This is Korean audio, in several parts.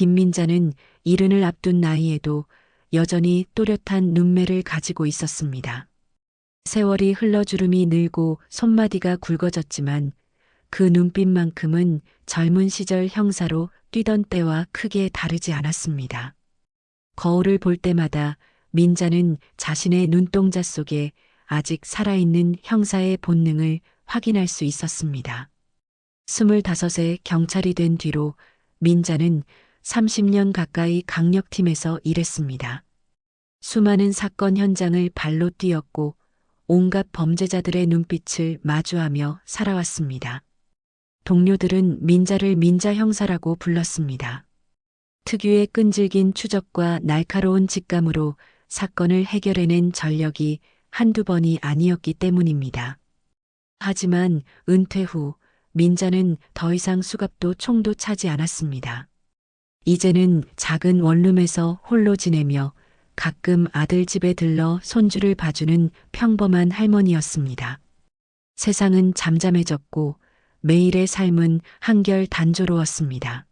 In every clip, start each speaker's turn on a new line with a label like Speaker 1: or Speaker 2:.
Speaker 1: 김민자는 일흔을 앞둔 나이에도 여전히 또렷한 눈매를 가지고 있었습니다. 세월이 흘러 주름이 늘고 손마디가 굵어졌지만 그 눈빛만큼은 젊은 시절 형사로 뛰던 때와 크게 다르지 않았습니다. 거울을 볼 때마다 민자는 자신의 눈동자 속에 아직 살아있는 형사의 본능을 확인할 수 있었습니다. 25세 경찰이 된 뒤로 민자는 30년 가까이 강력팀에서 일했습니다. 수많은 사건 현장을 발로 뛰었고 온갖 범죄자들의 눈빛을 마주하며 살아왔습니다. 동료들은 민자를 민자 형사라고 불렀습니다. 특유의 끈질긴 추적과 날카로운 직감으로 사건을 해결해낸 전력이 한두 번이 아니었기 때문입니다. 하지만 은퇴 후 민자는 더 이상 수갑도 총도 차지 않았습니다. 이제는 작은 원룸에서 홀로 지내며 가끔 아들 집에 들러 손주를 봐주는 평범한 할머니였습니다. 세상은 잠잠해졌고 매일의 삶은 한결 단조로웠습니다.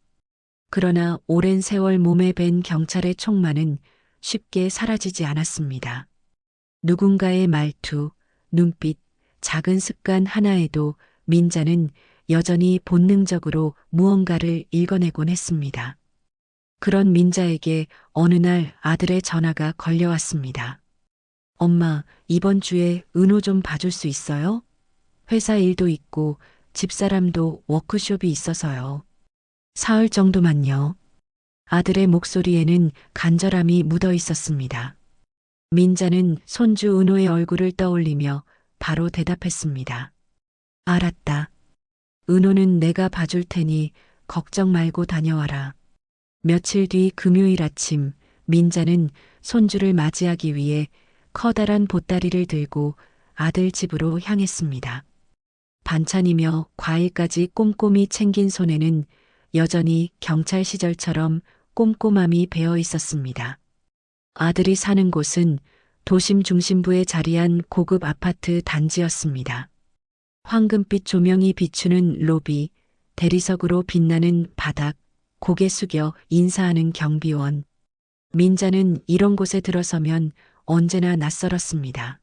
Speaker 1: 그러나 오랜 세월 몸에 밴 경찰의 촉망은 쉽게 사라지지 않았습니다. 누군가의 말투, 눈빛, 작은 습관 하나에도 민자는 여전히 본능적으로 무언가를 읽어내곤 했습니다. 그런 민자에게 어느 날 아들의 전화가 걸려왔습니다. 엄마, 이번 주에 은호 좀 봐줄 수 있어요? 회사 일도 있고 집사람도 워크숍이 있어서요. 사흘 정도만요. 아들의 목소리에는 간절함이 묻어 있었습니다. 민자는 손주 은호의 얼굴을 떠올리며 바로 대답했습니다. 알았다. 은호는 내가 봐줄 테니 걱정 말고 다녀와라. 며칠 뒤 금요일 아침 민자는 손주를 맞이하기 위해 커다란 보따리를 들고 아들 집으로 향했습니다. 반찬이며 과일까지 꼼꼼히 챙긴 손에는 여전히 경찰 시절처럼 꼼꼼함이 배어 있었습니다. 아들이 사는 곳은 도심 중심부에 자리한 고급 아파트 단지였습니다. 황금빛 조명이 비추는 로비, 대리석으로 빛나는 바닥, 고개 숙여 인사하는 경비원. 민자는 이런 곳에 들어서면 언제나 낯설었습니다.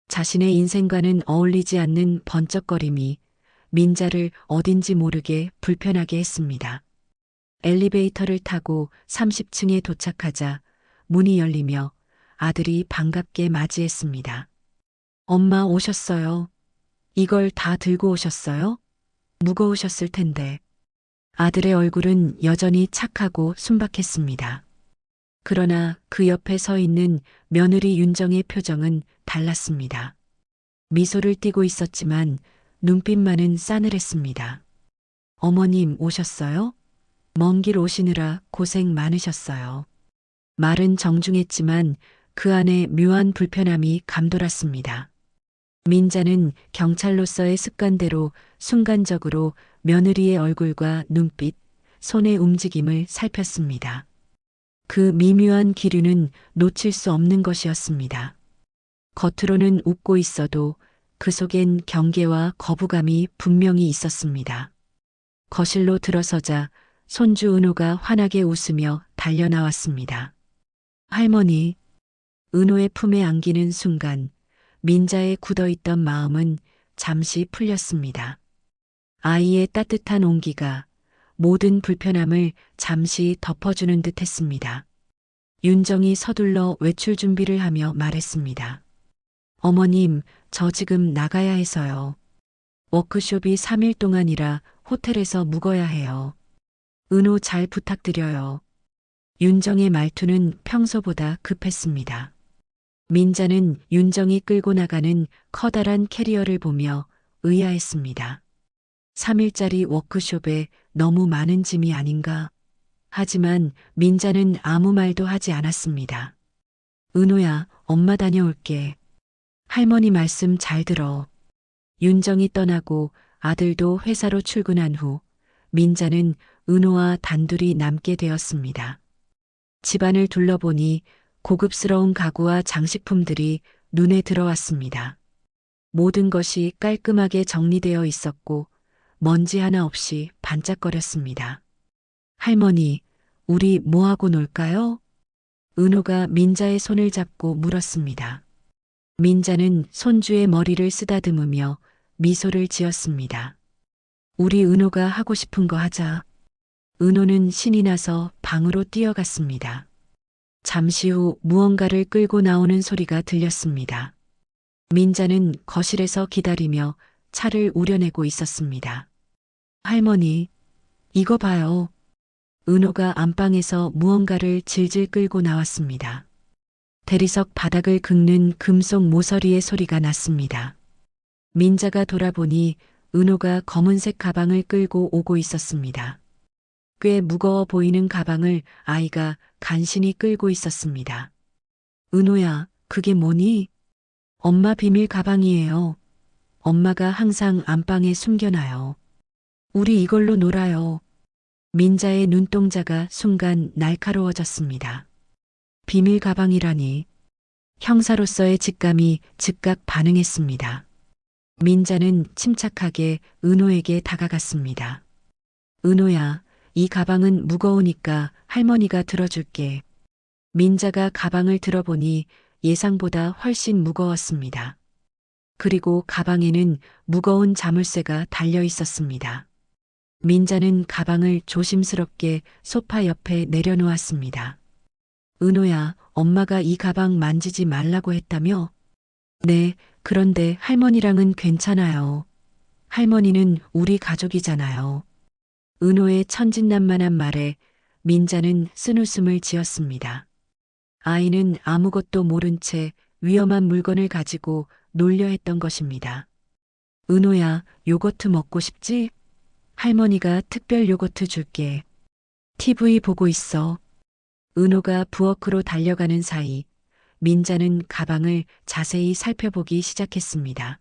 Speaker 1: 자신의 인생과는 어울리지 않는 번쩍거림이 민자를 어딘지 모르게 불편하게 했습니다. 엘리베이터를 타고 30층에 도착하자 문이 열리며 아들이 반갑게 맞이했습니다. 엄마 오셨어요. 이걸 다 들고 오셨어요? 무거우셨을 텐데. 아들의 얼굴은 여전히 착하고 순박했습니다. 그러나 그 옆에 서 있는 며느리 윤정의 표정은 달랐습니다. 미소를 띠고 있었지만 눈빛만은 싸늘했습니다. 어머님 오셨어요? 먼 길 오시느라 고생 많으셨어요. 말은 정중했지만 그 안에 묘한 불편함이 감돌았습니다. 민자는 경찰로서의 습관대로 순간적으로 며느리의 얼굴과 눈빛, 손의 움직임을 살폈습니다. 그 미묘한 기류는 놓칠 수 없는 것이었습니다. 겉으로는 웃고 있어도 그 속엔 경계와 거부감이 분명히 있었습니다. 거실로 들어서자 손주 은호가 환하게 웃으며 달려나왔습니다. 할머니, 은호의 품에 안기는 순간 민자의 굳어있던 마음은 잠시 풀렸습니다. 아이의 따뜻한 온기가 모든 불편함을 잠시 덮어주는 듯 했습니다. 윤정이 서둘러 외출 준비를 하며 말했습니다. 어머님, 저 지금 나가야 해서요. 워크숍이 3일 동안이라 호텔에서 묵어야 해요. 은호 잘 부탁드려요. 윤정의 말투는 평소보다 급했습니다. 민자는 윤정이 끌고 나가는 커다란 캐리어를 보며 의아했습니다. 3일짜리 워크숍에 너무 많은 짐이 아닌가. 하지만 민자는 아무 말도 하지 않았습니다. 은호야, 엄마 다녀올게. 할머니 말씀 잘 들어. 윤정이 떠나고 아들도 회사로 출근한 후 민자는 은호와 단둘이 남게 되었습니다. 집안을 둘러보니 고급스러운 가구와 장식품들이 눈에 들어왔습니다. 모든 것이 깔끔하게 정리되어 있었고 먼지 하나 없이 반짝거렸습니다. 할머니, 우리 뭐하고 놀까요? 은호가 민자의 손을 잡고 물었습니다. 민자는 손주의 머리를 쓰다듬으며 미소를 지었습니다. 우리 은호가 하고 싶은 거 하자. 은호는 신이 나서 방으로 뛰어갔습니다. 잠시 후 무언가를 끌고 나오는 소리가 들렸습니다. 민자는 거실에서 기다리며 차를 우려내고 있었습니다. 할머니, 이거 봐요. 은호가 안방에서 무언가를 질질 끌고 나왔습니다. 대리석 바닥을 긁는 금속 모서리의 소리가 났습니다. 민자가 돌아보니 은호가 검은색 가방을 끌고 오고 있었습니다. 꽤 무거워 보이는 가방을 아이가 간신히 끌고 있었습니다. 은호야, 그게 뭐니? 엄마 비밀 가방이에요. 엄마가 항상 안방에 숨겨놔요. 우리 이걸로 놀아요. 민자의 눈동자가 순간 날카로워졌습니다. 비밀 가방이라니. 형사로서의 직감이 즉각 반응했습니다. 민자는 침착하게 은호에게 다가갔습니다. 은호야, 이 가방은 무거우니까 할머니가 들어줄게. 민자가 가방을 들어보니 예상보다 훨씬 무거웠습니다. 그리고 가방에는 무거운 자물쇠가 달려 있었습니다. 민자는 가방을 조심스럽게 소파 옆에 내려놓았습니다. 은호야, 엄마가 이 가방 만지지 말라고 했다며? 네, 그런데 할머니랑은 괜찮아요. 할머니는 우리 가족이잖아요. 은호의 천진난만한 말에 민자는 쓴웃음을 지었습니다. 아이는 아무것도 모른 채 위험한 물건을 가지고 놀려 했던 것입니다. 은호야, 요거트 먹고 싶지? 할머니가 특별 요거트 줄게. TV 보고 있어. 은호가 부엌으로 달려가는 사이 민자는 가방을 자세히 살펴보기 시작했습니다.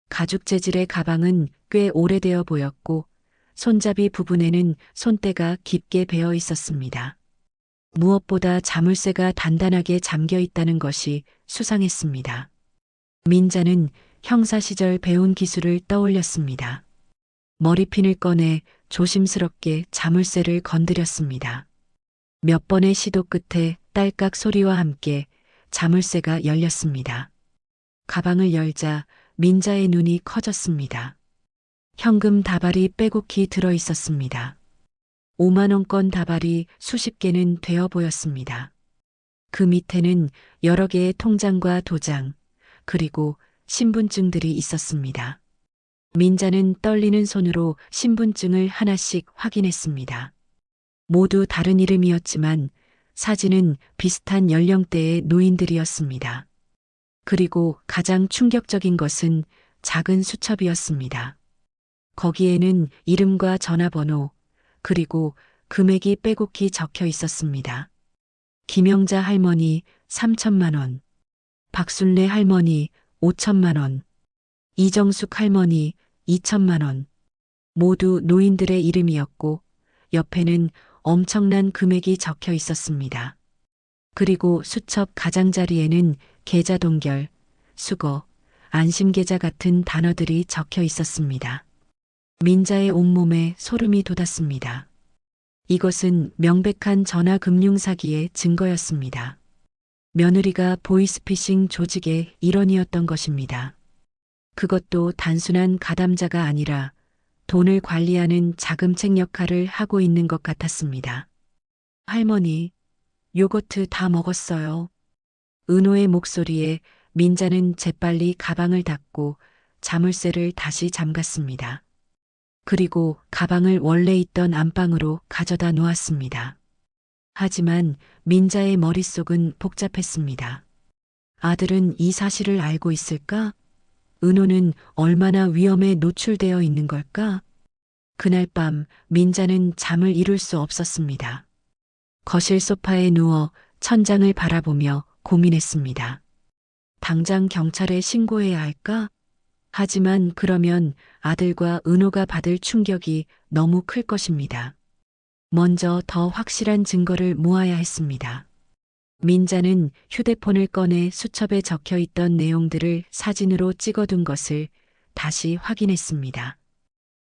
Speaker 1: 가죽 재질의 가방은 꽤 오래되어 보였고 손잡이 부분에는 손때가 깊게 베어 있었습니다. 무엇보다 자물쇠가 단단하게 잠겨 있다는 것이 수상했습니다. 민자는 형사 시절 배운 기술을 떠올렸습니다. 머리핀을 꺼내 조심스럽게 자물쇠를 건드렸습니다. 몇 번의 시도 끝에 딸깍 소리와 함께 자물쇠가 열렸습니다. 가방을 열자 민자의 눈이 커졌습니다. 현금 다발이 빼곡히 들어 있었습니다. 5만 원권 다발이 수십 개는 되어 보였습니다. 그 밑에는 여러 개의 통장과 도장, 그리고 신분증들이 있었습니다. 민자는 떨리는 손으로 신분증을 하나씩 확인했습니다. 모두 다른 이름이었지만 사진은 비슷한 연령대의 노인들이었습니다. 그리고 가장 충격적인 것은 작은 수첩이었습니다. 거기에는 이름과 전화번호, 그리고 금액이 빼곡히 적혀 있었습니다. 김영자 할머니 3천만 원, 박순례 할머니 5천만 원, 이정숙 할머니 2천만 원. 모두 노인들의 이름이었고 옆에는 엄청난 금액이 적혀 있었습니다. 그리고 수첩 가장자리에는 계좌 동결, 수거, 안심계좌 같은 단어들이 적혀 있었습니다. 민자의 온몸에 소름이 돋았습니다. 이것은 명백한 전화금융 사기의 증거였습니다. 며느리가 보이스피싱 조직의 일원이었던 것입니다. 그것도 단순한 가담자가 아니라 돈을 관리하는 자금책 역할을 하고 있는 것 같았습니다. 할머니, 요거트 다 먹었어요. 은호의 목소리에 민자는 재빨리 가방을 닫고 자물쇠를 다시 잠갔습니다. 그리고 가방을 원래 있던 안방으로 가져다 놓았습니다. 하지만 민자의 머릿속은 복잡했습니다. 아들은 이 사실을 알고 있을까? 은호는 얼마나 위험에 노출되어 있는 걸까? 그날 밤 민자는 잠을 이룰 수 없었습니다. 거실 소파에 누워 천장을 바라보며 고민했습니다. 당장 경찰에 신고해야 할까? 하지만 그러면 아들과 은호가 받을 충격이 너무 클 것입니다. 먼저 더 확실한 증거를 모아야 했습니다. 민자는 휴대폰을 꺼내 수첩에 적혀 있던 내용들을 사진으로 찍어둔 것을 다시 확인했습니다.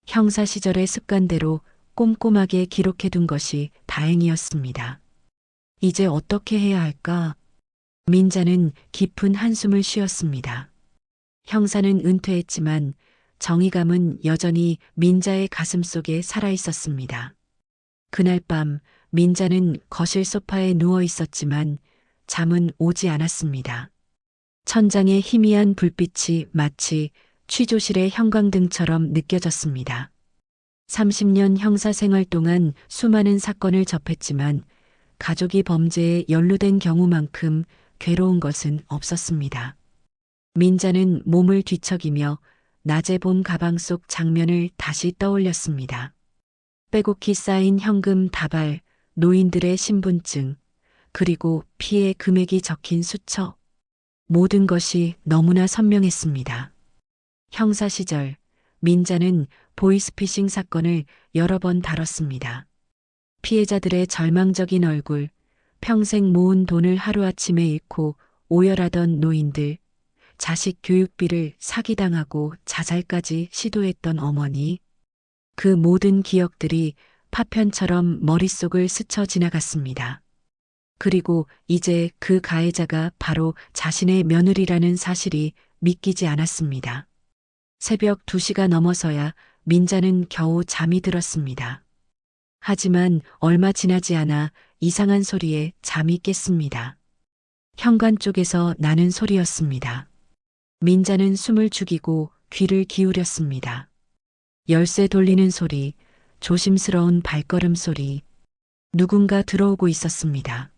Speaker 1: 형사 시절의 습관대로 꼼꼼하게 기록해둔 것이 다행이었습니다. 이제 어떻게 해야 할까? 민자는 깊은 한숨을 쉬었습니다. 형사는 은퇴했지만 정의감은 여전히 민자의 가슴 속에 살아 있었습니다. 그날 밤 민자는 거실 소파에 누워 있었지만 잠은 오지 않았습니다. 천장의 희미한 불빛이 마치 취조실의 형광등처럼 느껴졌습니다. 30년 형사 생활 동안 수많은 사건을 접했지만 가족이 범죄에 연루된 경우만큼 괴로운 것은 없었습니다. 민자는 몸을 뒤척이며 낮에 본 가방 속 장면을 다시 떠올렸습니다. 빼곡히 쌓인 현금 다발, 노인들의 신분증, 그리고 피해 금액이 적힌 수첩. 모든 것이 너무나 선명했습니다. 형사 시절, 민자는 보이스피싱 사건을 여러 번 다뤘습니다. 피해자들의 절망적인 얼굴, 평생 모은 돈을 하루아침에 잃고 오열하던 노인들, 자식 교육비를 사기당하고 자살까지 시도했던 어머니, 그 모든 기억들이 파편처럼 머릿속을 스쳐 지나갔습니다. 그리고 이제 그 가해자가 바로 자신의 며느리라는 사실이 믿기지 않았습니다. 새벽 2시가 넘어서야 민자는 겨우 잠이 들었습니다. 하지만 얼마 지나지 않아 이상한 소리에 잠이 깼습니다. 현관 쪽에서 나는 소리였습니다. 민자는 숨을 죽이고 귀를 기울였습니다. 열쇠 돌리는 소리, 조심스러운 발걸음 소리, 누군가 들어오고 있었습니다.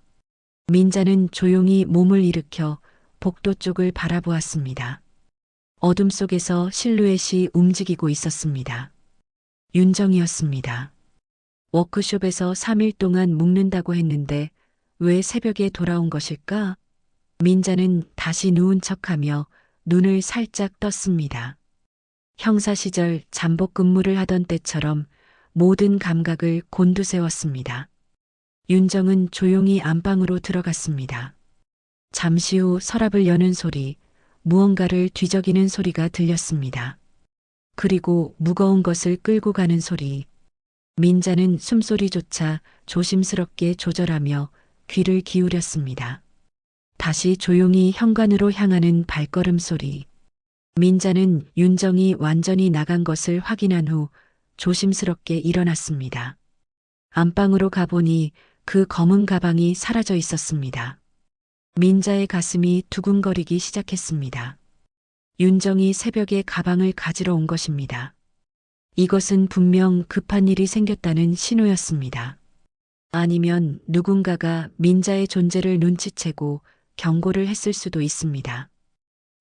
Speaker 1: 민자는 조용히 몸을 일으켜 복도 쪽을 바라보았습니다. 어둠 속에서 실루엣이 움직이고 있었습니다. 윤정이었습니다. 워크숍에서 3일 동안 묵는다고 했는데 왜 새벽에 돌아온 것일까? 민자는 다시 누운 척하며 눈을 살짝 떴습니다. 형사 시절 잠복 근무를 하던 때처럼 모든 감각을 곤두세웠습니다. 윤정은 조용히 안방으로 들어갔습니다. 잠시 후 서랍을 여는 소리, 무언가를 뒤적이는 소리가 들렸습니다. 그리고 무거운 것을 끌고 가는 소리. 민자는 숨소리조차 조심스럽게 조절하며 귀를 기울였습니다. 다시 조용히 현관으로 향하는 발걸음 소리. 민자는 윤정이 완전히 나간 것을 확인한 후 조심스럽게 일어났습니다. 안방으로 가보니 그 검은 가방이 사라져 있었습니다. 민자의 가슴이 두근거리기 시작했습니다. 윤정이 새벽에 가방을 가지러 온 것입니다. 이것은 분명 급한 일이 생겼다는 신호였습니다. 아니면 누군가가 민자의 존재를 눈치채고 경고를 했을 수도 있습니다.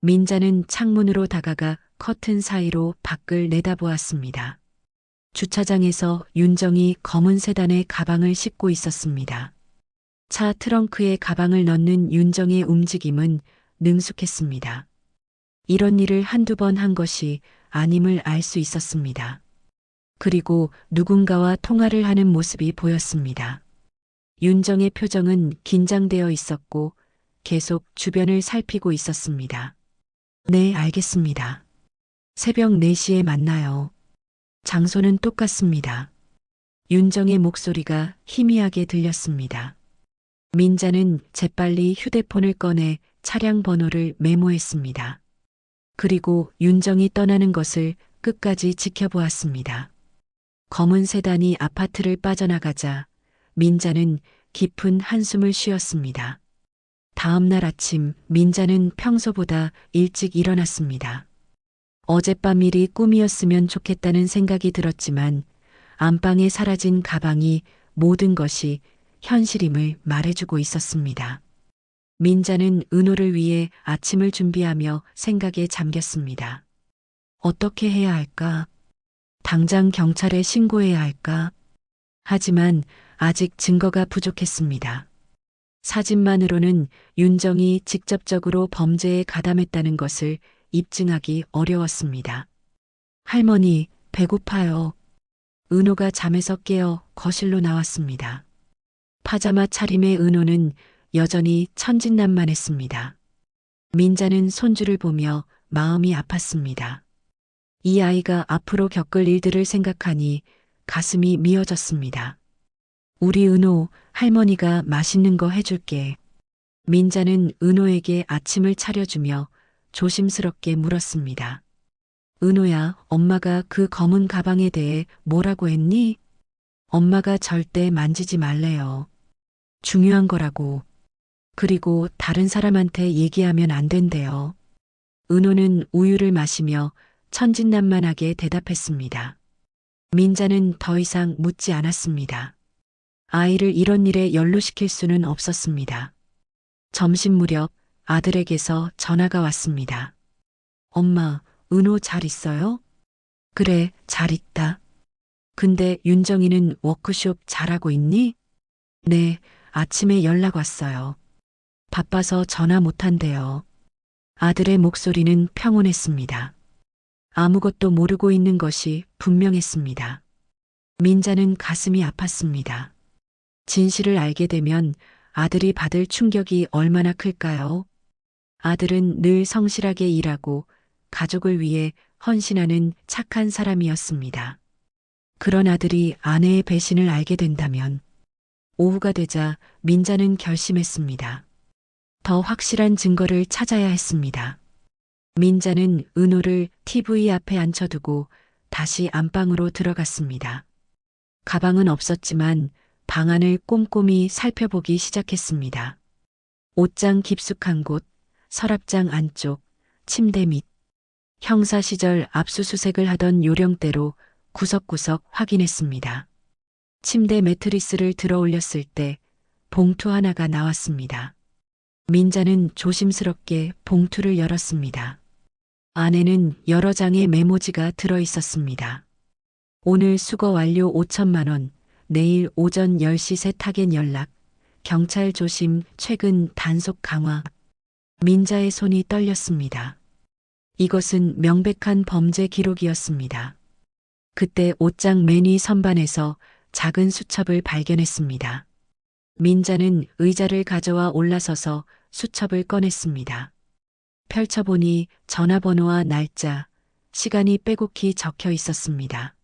Speaker 1: 민자는 창문으로 다가가 커튼 사이로 밖을 내다보았습니다. 주차장에서 윤정이 검은 세단에 가방을 싣고 있었습니다. 차 트렁크에 가방을 넣는 윤정의 움직임은 능숙했습니다. 이런 일을 한두 번 한 것이 아님을 알 수 있었습니다. 그리고 누군가와 통화를 하는 모습이 보였습니다. 윤정의 표정은 긴장되어 있었고 계속 주변을 살피고 있었습니다. 네, 알겠습니다. 새벽 4시에 만나요. 장소는 똑같습니다. 윤정의 목소리가 희미하게 들렸습니다. 민자는 재빨리 휴대폰을 꺼내 차량 번호를 메모했습니다. 그리고 윤정이 떠나는 것을 끝까지 지켜보았습니다. 검은 세단이 아파트를 빠져나가자 민자는 깊은 한숨을 쉬었습니다. 다음 날 아침 민자는 평소보다 일찍 일어났습니다. 어젯밤 일이 꿈이었으면 좋겠다는 생각이 들었지만 안방에 사라진 가방이 모든 것이 현실임을 말해주고 있었습니다. 민자는 은호를 위해 아침을 준비하며 생각에 잠겼습니다. 어떻게 해야 할까? 당장 경찰에 신고해야 할까? 하지만 아직 증거가 부족했습니다. 사진만으로는 윤정이 직접적으로 범죄에 가담했다는 것을 입증하기 어려웠습니다. 할머니, 배고파요. 은호가 잠에서 깨어 거실로 나왔습니다. 파자마 차림의 은호는 여전히 천진난만했습니다. 민자는 손주를 보며 마음이 아팠습니다. 이 아이가 앞으로 겪을 일들을 생각하니 가슴이 미어졌습니다. 우리 은호, 할머니가 맛있는 거 해줄게. 민자는 은호에게 아침을 차려주며 조심스럽게 물었습니다. 은호야, 엄마가 그 검은 가방에 대해 뭐라고 했니? 엄마가 절대 만지지 말래요. 중요한 거라고. 그리고 다른 사람한테 얘기하면 안 된대요. 은호는 우유를 마시며 천진난만하게 대답했습니다. 민자는 더 이상 묻지 않았습니다. 아이를 이런 일에 연루시킬 수는 없었습니다. 점심 무렵 아들에게서 전화가 왔습니다. 엄마, 은호 잘 있어요? 그래, 잘 있다. 근데 윤정이는 워크숍 잘하고 있니? 네, 아침에 연락 왔어요. 바빠서 전화 못한대요. 아들의 목소리는 평온했습니다. 아무것도 모르고 있는 것이 분명했습니다. 민자는 가슴이 아팠습니다. 진실을 알게 되면 아들이 받을 충격이 얼마나 클까요? 아들은 늘 성실하게 일하고 가족을 위해 헌신하는 착한 사람이었습니다. 그런 아들이 아내의 배신을 알게 된다면 오후가 되자 민자는 결심했습니다. 더 확실한 증거를 찾아야 했습니다. 민자는 은호를 TV 앞에 앉혀두고 다시 안방으로 들어갔습니다. 가방은 없었지만 방 안을 꼼꼼히 살펴보기 시작했습니다. 옷장 깊숙한 곳, 서랍장 안쪽, 침대 밑, 형사 시절 압수수색을 하던 요령대로 구석구석 확인했습니다. 침대 매트리스를 들어 올렸을 때 봉투 하나가 나왔습니다. 민자는 조심스럽게 봉투를 열었습니다. 안에는 여러 장의 메모지가 들어 있었습니다. 오늘 수거 완료 5천만 원, 내일 오전 10시 새 타겟 연락, 경찰 조심 최근 단속 강화. 민자의 손이 떨렸습니다. 이것은 명백한 범죄 기록이었습니다. 그때 옷장 맨 위 선반에서 작은 수첩을 발견했습니다. 민자는 의자를 가져와 올라서서 수첩을 꺼냈습니다. 펼쳐보니 전화번호와 날짜, 시간이 빼곡히 적혀 있었습니다.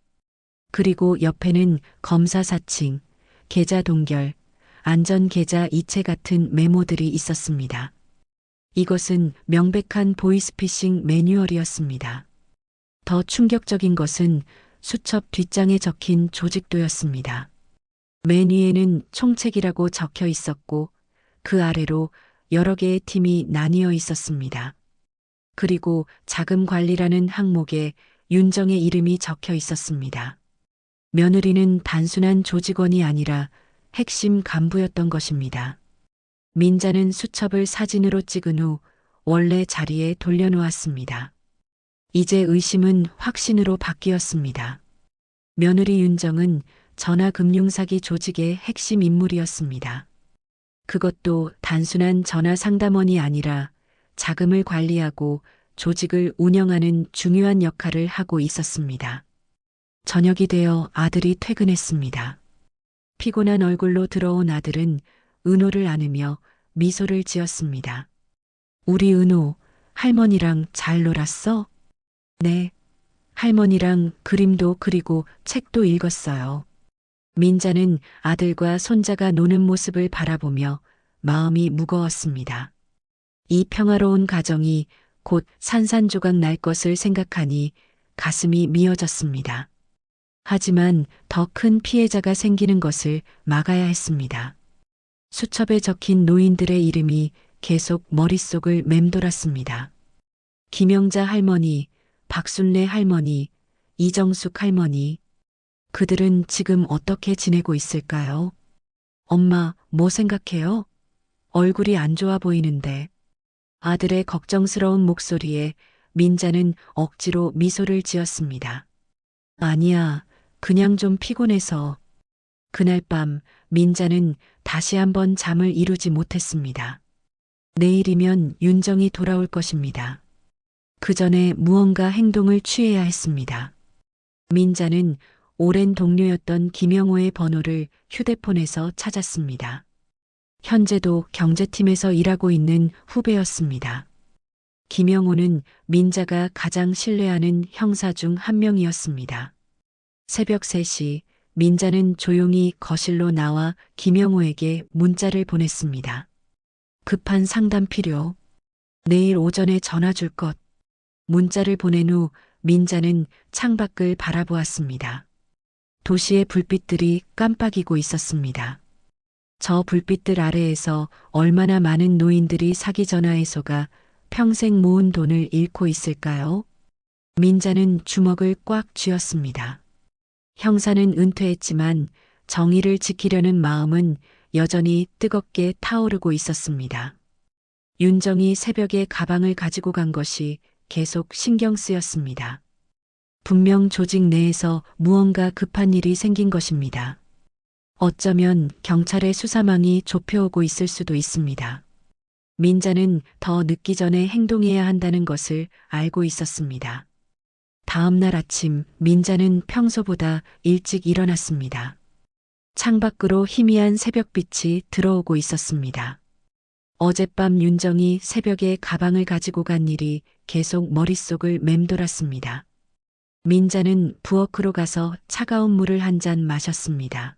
Speaker 1: 그리고 옆에는 검사 사칭, 계좌 동결, 안전 계좌 이체 같은 메모들이 있었습니다. 이것은 명백한 보이스피싱 매뉴얼이었습니다. 더 충격적인 것은 수첩 뒷장에 적힌 조직도였습니다. 맨 위에는 총책이라고 적혀 있었고 그 아래로 여러 개의 팀이 나뉘어 있었습니다. 그리고 자금 관리라는 항목에 윤정의 이름이 적혀 있었습니다. 며느리는 단순한 조직원이 아니라 핵심 간부였던 것입니다. 민자는 수첩을 사진으로 찍은 후 원래 자리에 돌려놓았습니다. 이제 의심은 확신으로 바뀌었습니다. 며느리 윤정은 전화금융사기 조직의 핵심 인물이었습니다. 그것도 단순한 전화 상담원이 아니라 자금을 관리하고 조직을 운영하는 중요한 역할을 하고 있었습니다. 저녁이 되어 아들이 퇴근했습니다. 피곤한 얼굴로 들어온 아들은 은호를 안으며 미소를 지었습니다. 우리 은호, 할머니랑 잘 놀았어? 네. 할머니랑 그림도 그리고 책도 읽었어요. 민자는 아들과 손자가 노는 모습을 바라보며 마음이 무거웠습니다. 이 평화로운 가정이 곧 산산조각 날 것을 생각하니 가슴이 미어졌습니다. 하지만 더 큰 피해자가 생기는 것을 막아야 했습니다. 수첩에 적힌 노인들의 이름이 계속 머릿속을 맴돌았습니다. 김영자 할머니, 박순례 할머니, 이정숙 할머니. 그들은 지금 어떻게 지내고 있을까요? 엄마, 뭐 생각해요? 얼굴이 안 좋아 보이는데. 아들의 걱정스러운 목소리에 민자는 억지로 미소를 지었습니다. 아니야, 그냥 좀 피곤해서. 그날 밤 민자는 다시 한번 잠을 이루지 못했습니다. 내일이면 윤정이 돌아올 것입니다. 그 전에 무언가 행동을 취해야 했습니다. 민자는 오랜 동료였던 김영호의 번호를 휴대폰에서 찾았습니다. 현재도 경제팀에서 일하고 있는 후배였습니다. 김영호는 민자가 가장 신뢰하는 형사 중 한 명이었습니다. 새벽 3시 민자는 조용히 거실로 나와 김영호에게 문자를 보냈습니다. 급한 상담 필요. 내일 오전에 전화 줄 것. 문자를 보낸 후 민자는 창밖을 바라보았습니다. 도시의 불빛들이 깜빡이고 있었습니다. 저 불빛들 아래에서 얼마나 많은 노인들이 사기 전화해서가 평생 모은 돈을 잃고 있을까요? 민자는 주먹을 꽉 쥐었습니다. 형사는 은퇴했지만 정의를 지키려는 마음은 여전히 뜨겁게 타오르고 있었습니다. 윤정이 새벽에 가방을 가지고 간 것이 계속 신경 쓰였습니다. 분명 조직 내에서 무언가 급한 일이 생긴 것입니다. 어쩌면 경찰의 수사망이 좁혀오고 있을 수도 있습니다. 민자는 더 늦기 전에 행동해야 한다는 것을 알고 있었습니다. 다음 날 아침 민자는 평소보다 일찍 일어났습니다. 창밖으로 희미한 새벽빛이 들어오고 있었습니다. 어젯밤 윤정이 새벽에 가방을 가지고 간 일이 계속 머릿속을 맴돌았습니다. 민자는 부엌으로 가서 차가운 물을 한 잔 마셨습니다.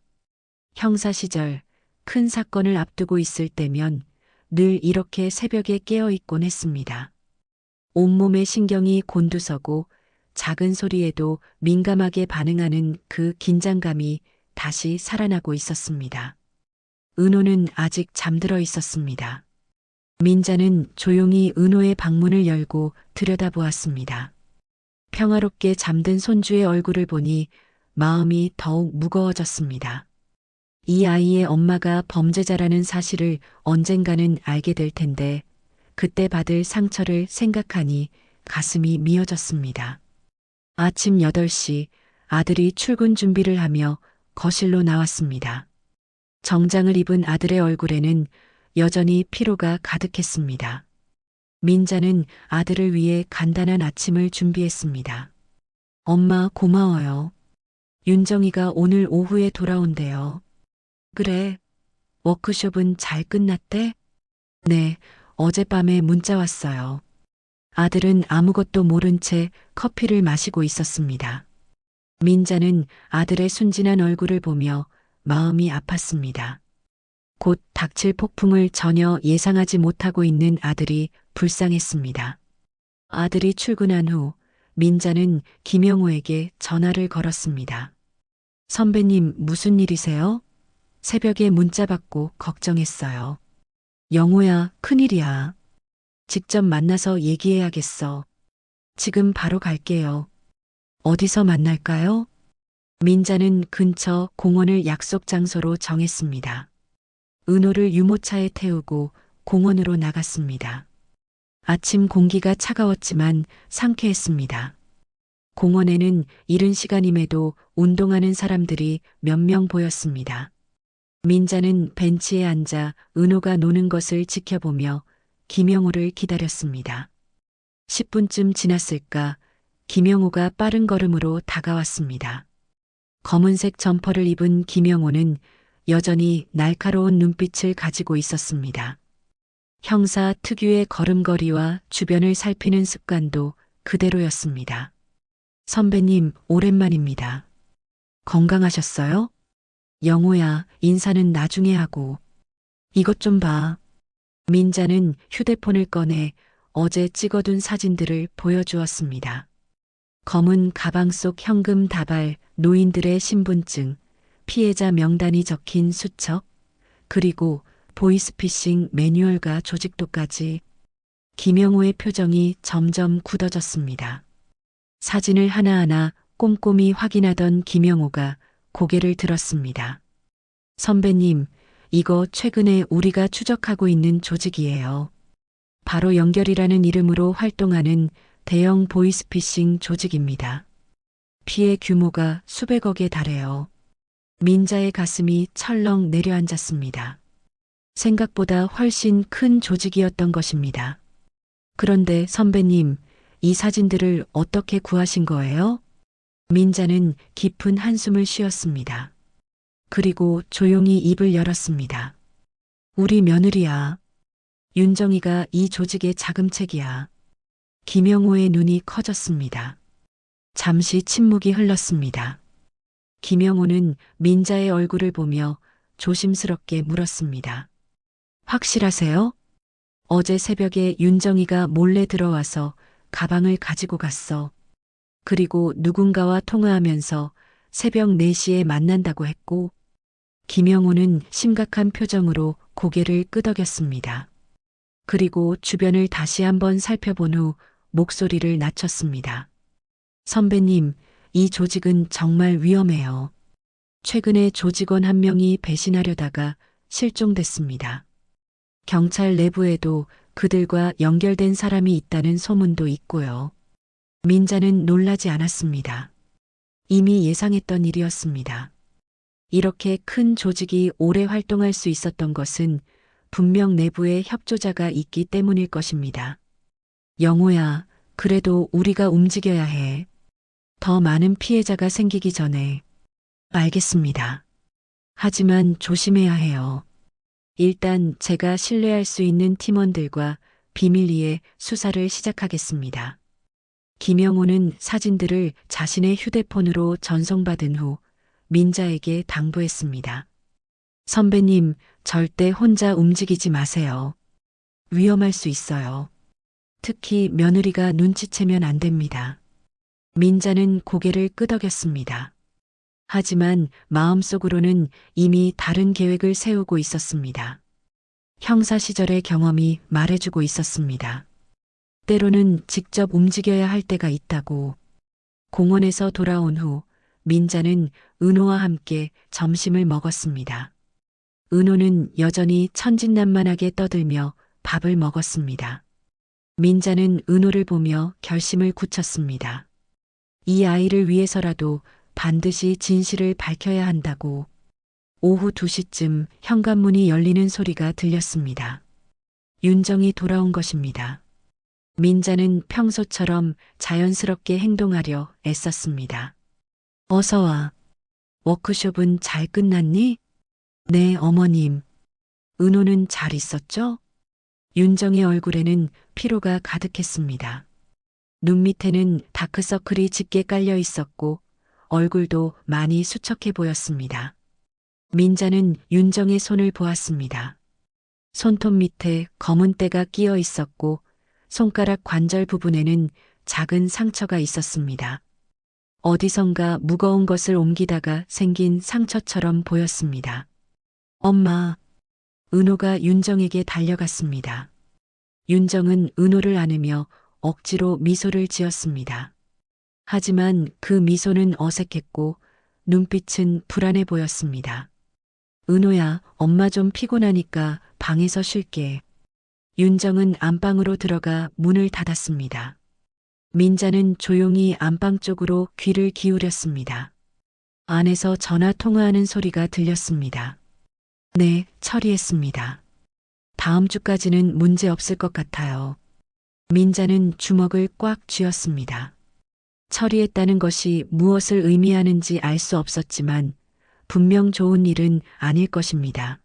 Speaker 1: 형사 시절 큰 사건을 앞두고 있을 때면 늘 이렇게 새벽에 깨어 있곤 했습니다. 온몸의 신경이 곤두서고 작은 소리에도 민감하게 반응하는 그 긴장감이 다시 살아나고 있었습니다. 은호는 아직 잠들어 있었습니다. 민자는 조용히 은호의 방문을 열고 들여다보았습니다. 평화롭게 잠든 손주의 얼굴을 보니 마음이 더욱 무거워졌습니다. 이 아이의 엄마가 범죄자라는 사실을 언젠가는 알게 될 텐데 그때 받을 상처를 생각하니 가슴이 미어졌습니다. 아침 8시 아들이 출근 준비를 하며 거실로 나왔습니다. 정장을 입은 아들의 얼굴에는 여전히 피로가 가득했습니다. 민자는 아들을 위해 간단한 아침을 준비했습니다. 엄마 고마워요. 윤정이가 오늘 오후에 돌아온대요. 그래, 워크숍은 잘 끝났대? 네, 어젯밤에 문자 왔어요. 아들은 아무것도 모른 채 커피를 마시고 있었습니다. 민자는 아들의 순진한 얼굴을 보며 마음이 아팠습니다. 곧 닥칠 폭풍을 전혀 예상하지 못하고 있는 아들이 불쌍했습니다. 아들이 출근한 후 민자는 김영호에게 전화를 걸었습니다. 선배님 무슨 일이세요? 새벽에 문자 받고 걱정했어요. 영호야, 큰일이야. 직접 만나서 얘기해야겠어. 지금 바로 갈게요. 어디서 만날까요? 민자는 근처 공원을 약속 장소로 정했습니다. 은호를 유모차에 태우고 공원으로 나갔습니다. 아침 공기가 차가웠지만 상쾌했습니다. 공원에는 이른 시간임에도 운동하는 사람들이 몇 명 보였습니다. 민자는 벤치에 앉아 은호가 노는 것을 지켜보며 김영호를 기다렸습니다. 10분쯤 지났을까 김영호가 빠른 걸음으로 다가왔습니다. 검은색 점퍼를 입은 김영호는 여전히 날카로운 눈빛을 가지고 있었습니다. 형사 특유의 걸음걸이와 주변을 살피는 습관도 그대로였습니다. 선배님, 오랜만입니다. 건강하셨어요? 영호야, 인사는 나중에 하고. 이것 좀 봐. 민자는 휴대폰을 꺼내 어제 찍어둔 사진들을 보여주었습니다. 검은 가방 속 현금 다발, 노인들의 신분증, 피해자 명단이 적힌 수첩, 그리고 보이스피싱 매뉴얼과 조직도까지. 김영호의 표정이 점점 굳어졌습니다. 사진을 하나하나 꼼꼼히 확인하던 김영호가 고개를 들었습니다. 선배님, 이거 최근에 우리가 추적하고 있는 조직이에요. 바로 연결이라는 이름으로 활동하는 대형 보이스피싱 조직입니다. 피해 규모가 수백억에 달해요. 민자의 가슴이 철렁 내려앉았습니다. 생각보다 훨씬 큰 조직이었던 것입니다. 그런데 선배님, 이 사진들을 어떻게 구하신 거예요? 민자는 깊은 한숨을 쉬었습니다. 그리고 조용히 입을 열었습니다. 우리 며느리야. 윤정이가 이 조직의 자금책이야. 김영호의 눈이 커졌습니다. 잠시 침묵이 흘렀습니다. 김영호는 민자의 얼굴을 보며 조심스럽게 물었습니다. 확실하세요? 어제 새벽에 윤정이가 몰래 들어와서 가방을 가지고 갔어. 그리고 누군가와 통화하면서 새벽 4시에 만난다고 했고, 김영호는 심각한 표정으로 고개를 끄덕였습니다. 그리고 주변을 다시 한번 살펴본 후 목소리를 낮췄습니다. 선배님, 이 조직은 정말 위험해요. 최근에 조직원 한 명이 배신하려다가 실종됐습니다. 경찰 내부에도 그들과 연결된 사람이 있다는 소문도 있고요. 민자는 놀라지 않았습니다. 이미 예상했던 일이었습니다. 이렇게 큰 조직이 오래 활동할 수 있었던 것은 분명 내부에 협조자가 있기 때문일 것입니다. 영호야, 그래도 우리가 움직여야 해. 더 많은 피해자가 생기기 전에. 알겠습니다. 하지만 조심해야 해요. 일단 제가 신뢰할 수 있는 팀원들과 비밀리에 수사를 시작하겠습니다. 김영호는 사진들을 자신의 휴대폰으로 전송받은 후 민자에게 당부했습니다. 선배님, 절대 혼자 움직이지 마세요. 위험할 수 있어요. 특히 며느리가 눈치채면 안 됩니다. 민자는 고개를 끄덕였습니다. 하지만 마음속으로는 이미 다른 계획을 세우고 있었습니다. 형사 시절의 경험이 말해주고 있었습니다. 때로는 직접 움직여야 할 때가 있다고. 공원에서 돌아온 후 민자는 은호와 함께 점심을 먹었습니다. 은호는 여전히 천진난만하게 떠들며 밥을 먹었습니다. 민자는 은호를 보며 결심을 굳혔습니다. 이 아이를 위해서라도 반드시 진실을 밝혀야 한다고. 오후 2시쯤 현관문이 열리는 소리가 들렸습니다. 윤정이 돌아온 것입니다. 민자는 평소처럼 자연스럽게 행동하려 애썼습니다. 어서 와. 워크숍은 잘 끝났니? 네, 어머님. 은호는 잘 있었죠? 윤정의 얼굴에는 피로가 가득했습니다. 눈 밑에는 다크서클이 짙게 깔려 있었고 얼굴도 많이 수척해 보였습니다. 민자는 윤정의 손을 보았습니다. 손톱 밑에 검은 때가 끼어 있었고 손가락 관절 부분에는 작은 상처가 있었습니다. 어디선가 무거운 것을 옮기다가 생긴 상처처럼 보였습니다. 엄마, 은호가 윤정에게 달려갔습니다. 윤정은 은호를 안으며 억지로 미소를 지었습니다. 하지만 그 미소는 어색했고 눈빛은 불안해 보였습니다. 은호야, 엄마 좀 피곤하니까 방에서 쉴게. 윤정은 안방으로 들어가 문을 닫았습니다. 민자는 조용히 안방 쪽으로 귀를 기울였습니다. 안에서 전화 통화하는 소리가 들렸습니다. 네, 처리했습니다. 다음 주까지는 문제 없을 것 같아요. 민자는 주먹을 꽉 쥐었습니다. 처리했다는 것이 무엇을 의미하는지 알 수 없었지만 분명 좋은 일은 아닐 것입니다.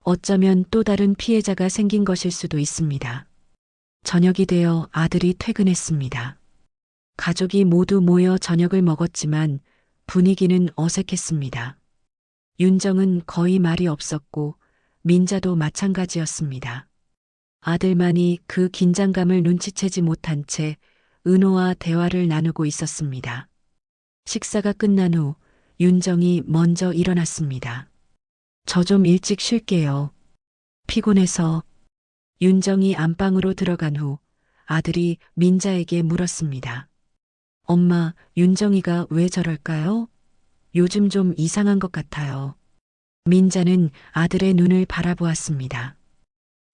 Speaker 1: 어쩌면 또 다른 피해자가 생긴 것일 수도 있습니다. 저녁이 되어 아들이 퇴근했습니다. 가족이 모두 모여 저녁을 먹었지만 분위기는 어색했습니다. 윤정은 거의 말이 없었고 민자도 마찬가지였습니다. 아들만이 그 긴장감을 눈치채지 못한 채 은호와 대화를 나누고 있었습니다. 식사가 끝난 후 윤정이 먼저 일어났습니다. 저 좀 일찍 쉴게요. 피곤해서. 윤정이 안방으로 들어간 후 아들이 민자에게 물었습니다. 엄마, 윤정이가 왜 저럴까요? 요즘 좀 이상한 것 같아요. 민자는 아들의 눈을 바라보았습니다.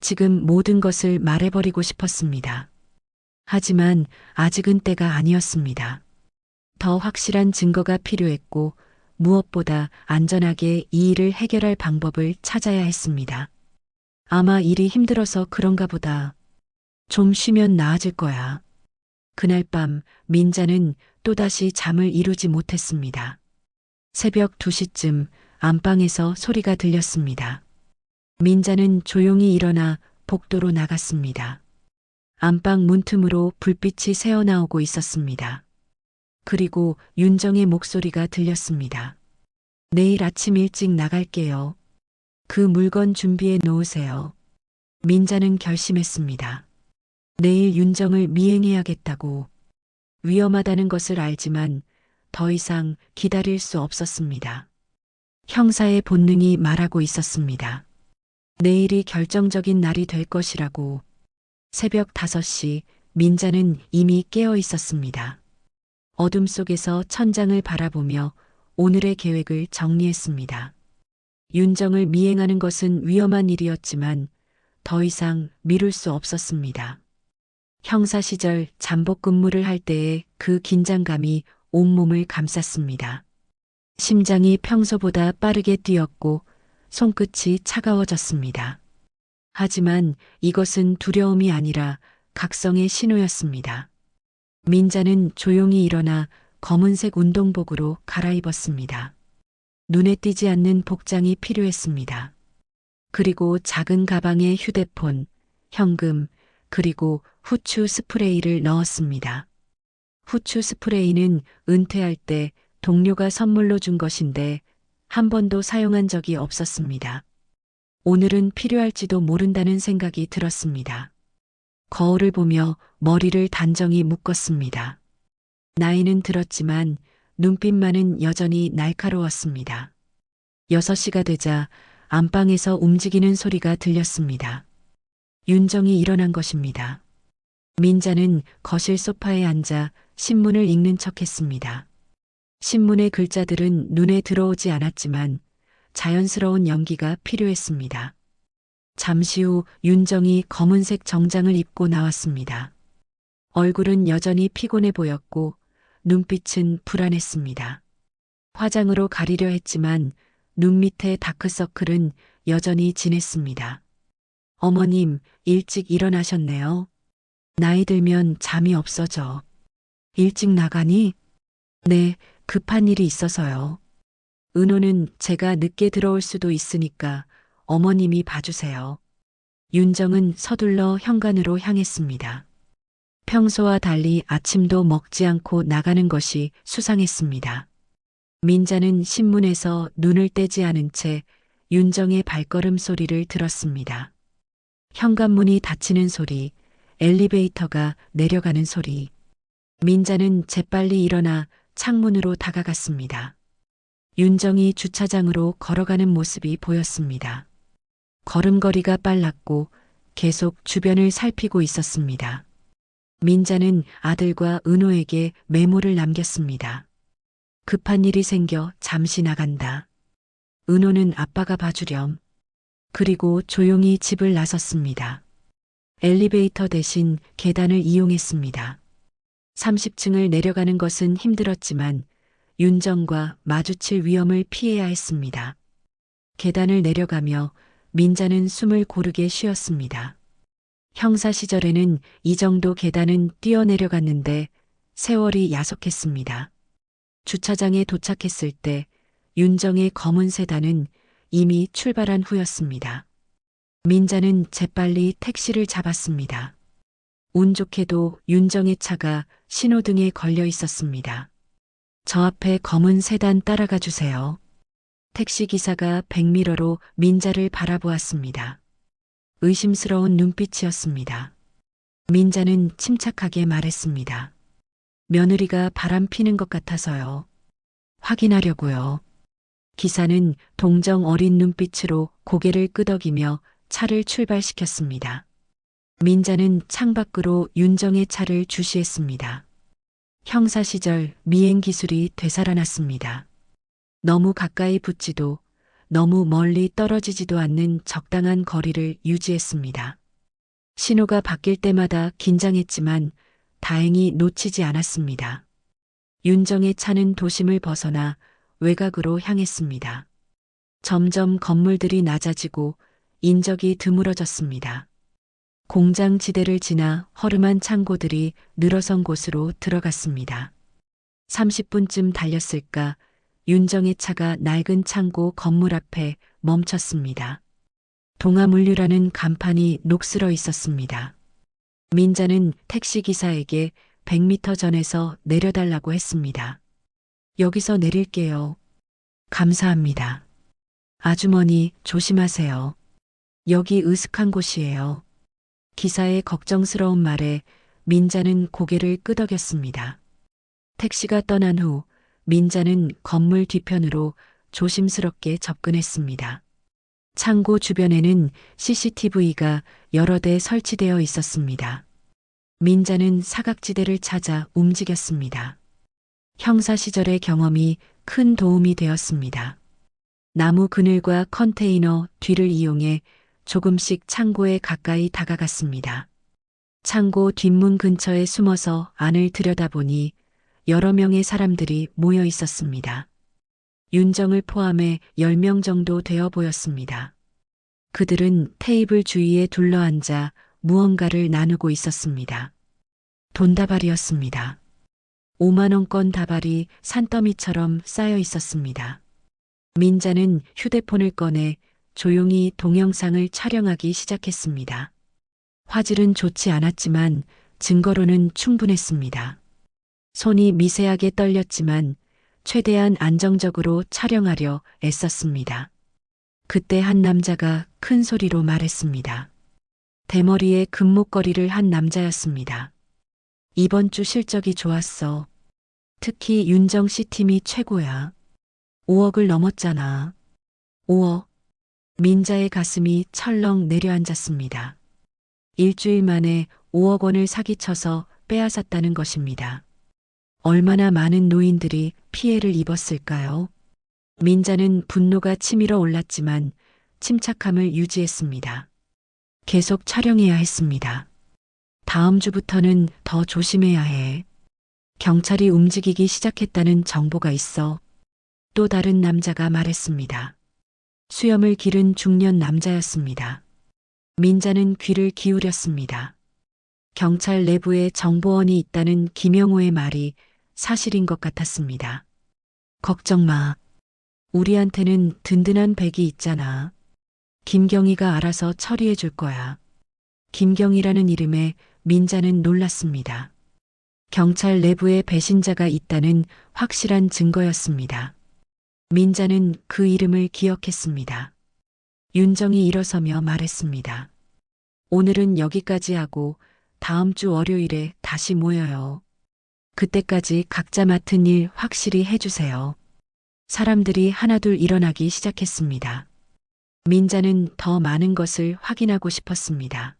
Speaker 1: 지금 모든 것을 말해버리고 싶었습니다. 하지만 아직은 때가 아니었습니다. 더 확실한 증거가 필요했고 무엇보다 안전하게 이 일을 해결할 방법을 찾아야 했습니다. 아마 일이 힘들어서 그런가 보다. 좀 쉬면 나아질 거야. 그날 밤 민자는 또다시 잠을 이루지 못했습니다. 새벽 2시쯤 안방에서 소리가 들렸습니다. 민자는 조용히 일어나 복도로 나갔습니다. 안방 문틈으로 불빛이 새어나오고 있었습니다. 그리고 윤정의 목소리가 들렸습니다. 내일 아침 일찍 나갈게요. 그 물건 준비해 놓으세요. 민자는 결심했습니다. 내일 윤정을 미행해야겠다고. 위험하다는 것을 알지만 더 이상 기다릴 수 없었습니다. 형사의 본능이 말하고 있었습니다. 내일이 결정적인 날이 될 것이라고. 새벽 5시 민자는 이미 깨어 있었습니다. 어둠 속에서 천장을 바라보며 오늘의 계획을 정리했습니다. 윤정을 미행하는 것은 위험한 일이었지만 더 이상 미룰 수 없었습니다. 형사 시절 잠복 근무를 할 때의 그 긴장감이 온몸을 감쌌습니다. 심장이 평소보다 빠르게 뛰었고 손끝이 차가워졌습니다. 하지만 이것은 두려움이 아니라 각성의 신호였습니다. 민자는 조용히 일어나 검은색 운동복으로 갈아입었습니다. 눈에 띄지 않는 복장이 필요했습니다. 그리고 작은 가방에 휴대폰, 현금, 그리고 후추 스프레이를 넣었습니다. 후추 스프레이는 은퇴할 때 동료가 선물로 준 것인데 한 번도 사용한 적이 없었습니다. 오늘은 필요할지도 모른다는 생각이 들었습니다. 거울을 보며 머리를 단정히 묶었습니다. 나이는 들었지만 눈빛만은 여전히 날카로웠습니다. 6시가 되자 안방에서 움직이는 소리가 들렸습니다. 윤정이 일어난 것입니다. 민자는 거실 소파에 앉아 신문을 읽는 척했습니다. 신문의 글자들은 눈에 들어오지 않았지만 자연스러운 연기가 필요했습니다. 잠시 후 윤정이 검은색 정장을 입고 나왔습니다. 얼굴은 여전히 피곤해 보였고 눈빛은 불안했습니다. 화장으로 가리려 했지만 눈 밑에 다크서클은 여전히 진했습니다. 어머님, 일찍 일어나셨네요. 나이 들면 잠이 없어져. 일찍 나가니? 네, 급한 일이 있어서요. 은호는 제가 늦게 들어올 수도 있으니까 어머님이 봐주세요. 윤정은 서둘러 현관으로 향했습니다. 평소와 달리 아침도 먹지 않고 나가는 것이 수상했습니다. 민자는 신문에서 눈을 떼지 않은 채 윤정의 발걸음 소리를 들었습니다. 현관문이 닫히는 소리, 엘리베이터가 내려가는 소리. 민자는 재빨리 일어나 창문으로 다가갔습니다. 윤정이 주차장으로 걸어가는 모습이 보였습니다. 걸음걸이가 빨랐고 계속 주변을 살피고 있었습니다. 민자는 아들과 은호에게 메모를 남겼습니다. 급한 일이 생겨 잠시 나간다. 은호는 아빠가 봐주렴. 그리고 조용히 집을 나섰습니다. 엘리베이터 대신 계단을 이용했습니다. 30층을 내려가는 것은 힘들었지만 윤정과 마주칠 위험을 피해야 했습니다. 계단을 내려가며 민자는 숨을 고르게 쉬었습니다. 형사 시절에는 이 정도 계단은 뛰어내려갔는데 세월이 야속했습니다. 주차장에 도착했을 때 윤정의 검은 세단은 이미 출발한 후였습니다. 민자는 재빨리 택시를 잡았습니다. 운 좋게도 윤정의 차가 신호등에 걸려 있었습니다. 저 앞에 검은 세단 따라가 주세요. 택시기사가 백미러로 민자를 바라보았습니다. 의심스러운 눈빛이었습니다. 민자는 침착하게 말했습니다. 며느리가 바람 피는 것 같아서요. 확인하려고요. 기사는 동정 어린 눈빛으로 고개를 끄덕이며 차를 출발시켰습니다. 민자는 창밖으로 윤정의 차를 주시했습니다. 형사 시절 미행 기술이 되살아났습니다. 너무 가까이 붙지도 너무 멀리 떨어지지도 않는 적당한 거리를 유지했습니다. 신호가 바뀔 때마다 긴장했지만 다행히 놓치지 않았습니다. 윤정의 차는 도심을 벗어나 외곽으로 향했습니다. 점점 건물들이 낮아지고 인적이 드물어졌습니다. 공장 지대를 지나 허름한 창고들이 늘어선 곳으로 들어갔습니다. 30분쯤 달렸을까 윤정의 차가 낡은 창고 건물 앞에 멈췄습니다. 동아물류라는 간판이 녹슬어 있었습니다. 민자는 택시기사에게 100m 전에서 내려달라고 했습니다. 여기서 내릴게요. 감사합니다. 아주머니, 조심하세요. 여기 으슥한 곳이에요. 기사의 걱정스러운 말에 민자는 고개를 끄덕였습니다. 택시가 떠난 후 민자는 건물 뒤편으로 조심스럽게 접근했습니다. 창고 주변에는 CCTV가 여러 대 설치되어 있었습니다. 민자는 사각지대를 찾아 움직였습니다. 형사 시절의 경험이 큰 도움이 되었습니다. 나무 그늘과 컨테이너 뒤를 이용해 조금씩 창고에 가까이 다가갔습니다. 창고 뒷문 근처에 숨어서 안을 들여다보니 여러 명의 사람들이 모여 있었습니다. 윤정을 포함해 10명 정도 되어 보였습니다. 그들은 테이블 주위에 둘러앉아 무언가를 나누고 있었습니다. 돈다발이었습니다. 5만원권 다발이 산더미처럼 쌓여 있었습니다. 민자는 휴대폰을 꺼내 조용히 동영상을 촬영하기 시작했습니다. 화질은 좋지 않았지만 증거로는 충분했습니다. 손이 미세하게 떨렸지만 최대한 안정적으로 촬영하려 애썼습니다. 그때 한 남자가 큰 소리로 말했습니다. 대머리에 금목걸이를 한 남자였습니다. 이번 주 실적이 좋았어. 특히 윤정 씨 팀이 최고야. 5억을 넘었잖아. 5억. 민자의 가슴이 철렁 내려앉았습니다. 일주일 만에 5억 원을 사기쳐서 빼앗았다는 것입니다. 얼마나 많은 노인들이 피해를 입었을까요? 민자는 분노가 치밀어 올랐지만 침착함을 유지했습니다. 계속 촬영해야 했습니다. 다음 주부터는 더 조심해야 해. 경찰이 움직이기 시작했다는 정보가 있어. 또 다른 남자가 말했습니다. 수염을 기른 중년 남자였습니다. 민자는 귀를 기울였습니다. 경찰 내부에 정보원이 있다는 김영호의 말이 사실인 것 같았습니다. 걱정 마. 우리한테는 든든한 백이 있잖아. 김경희가 알아서 처리해 줄 거야. 김경희라는 이름에 민자는 놀랐습니다. 경찰 내부에 배신자가 있다는 확실한 증거였습니다. 민자는 그 이름을 기억했습니다. 윤정이 일어서며 말했습니다. 오늘은 여기까지 하고 다음 주 월요일에 다시 모여요. 그때까지 각자 맡은 일 확실히 해주세요. 사람들이 하나둘 일어나기 시작했습니다. 민자는 더 많은 것을 확인하고 싶었습니다.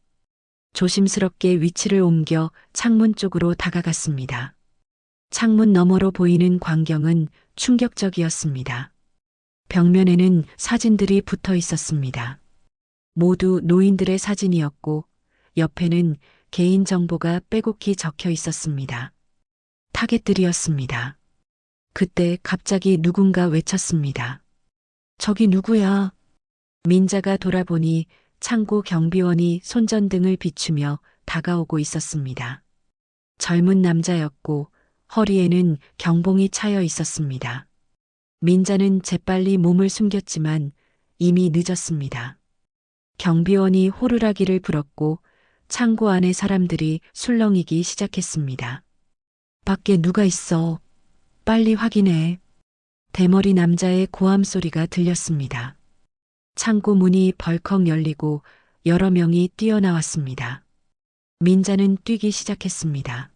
Speaker 1: 조심스럽게 위치를 옮겨 창문 쪽으로 다가갔습니다. 창문 너머로 보이는 광경은 충격적이었습니다. 벽면에는 사진들이 붙어 있었습니다. 모두 노인들의 사진이었고 옆에는 개인정보가 빼곡히 적혀 있었습니다. 타겟들이었습니다. 그때 갑자기 누군가 외쳤습니다. 저기 누구야? 민자가 돌아보니 창고 경비원이 손전등을 비추며 다가오고 있었습니다. 젊은 남자였고 허리에는 경봉이 차여 있었습니다. 민자는 재빨리 몸을 숨겼지만 이미 늦었습니다. 경비원이 호루라기를 불었고 창고 안의 사람들이 술렁이기 시작했습니다. 밖에 누가 있어? 빨리 확인해. 대머리 남자의 고함 소리가 들렸습니다. 창고 문이 벌컥 열리고 여러 명이 뛰어나왔습니다. 민자는 뛰기 시작했습니다.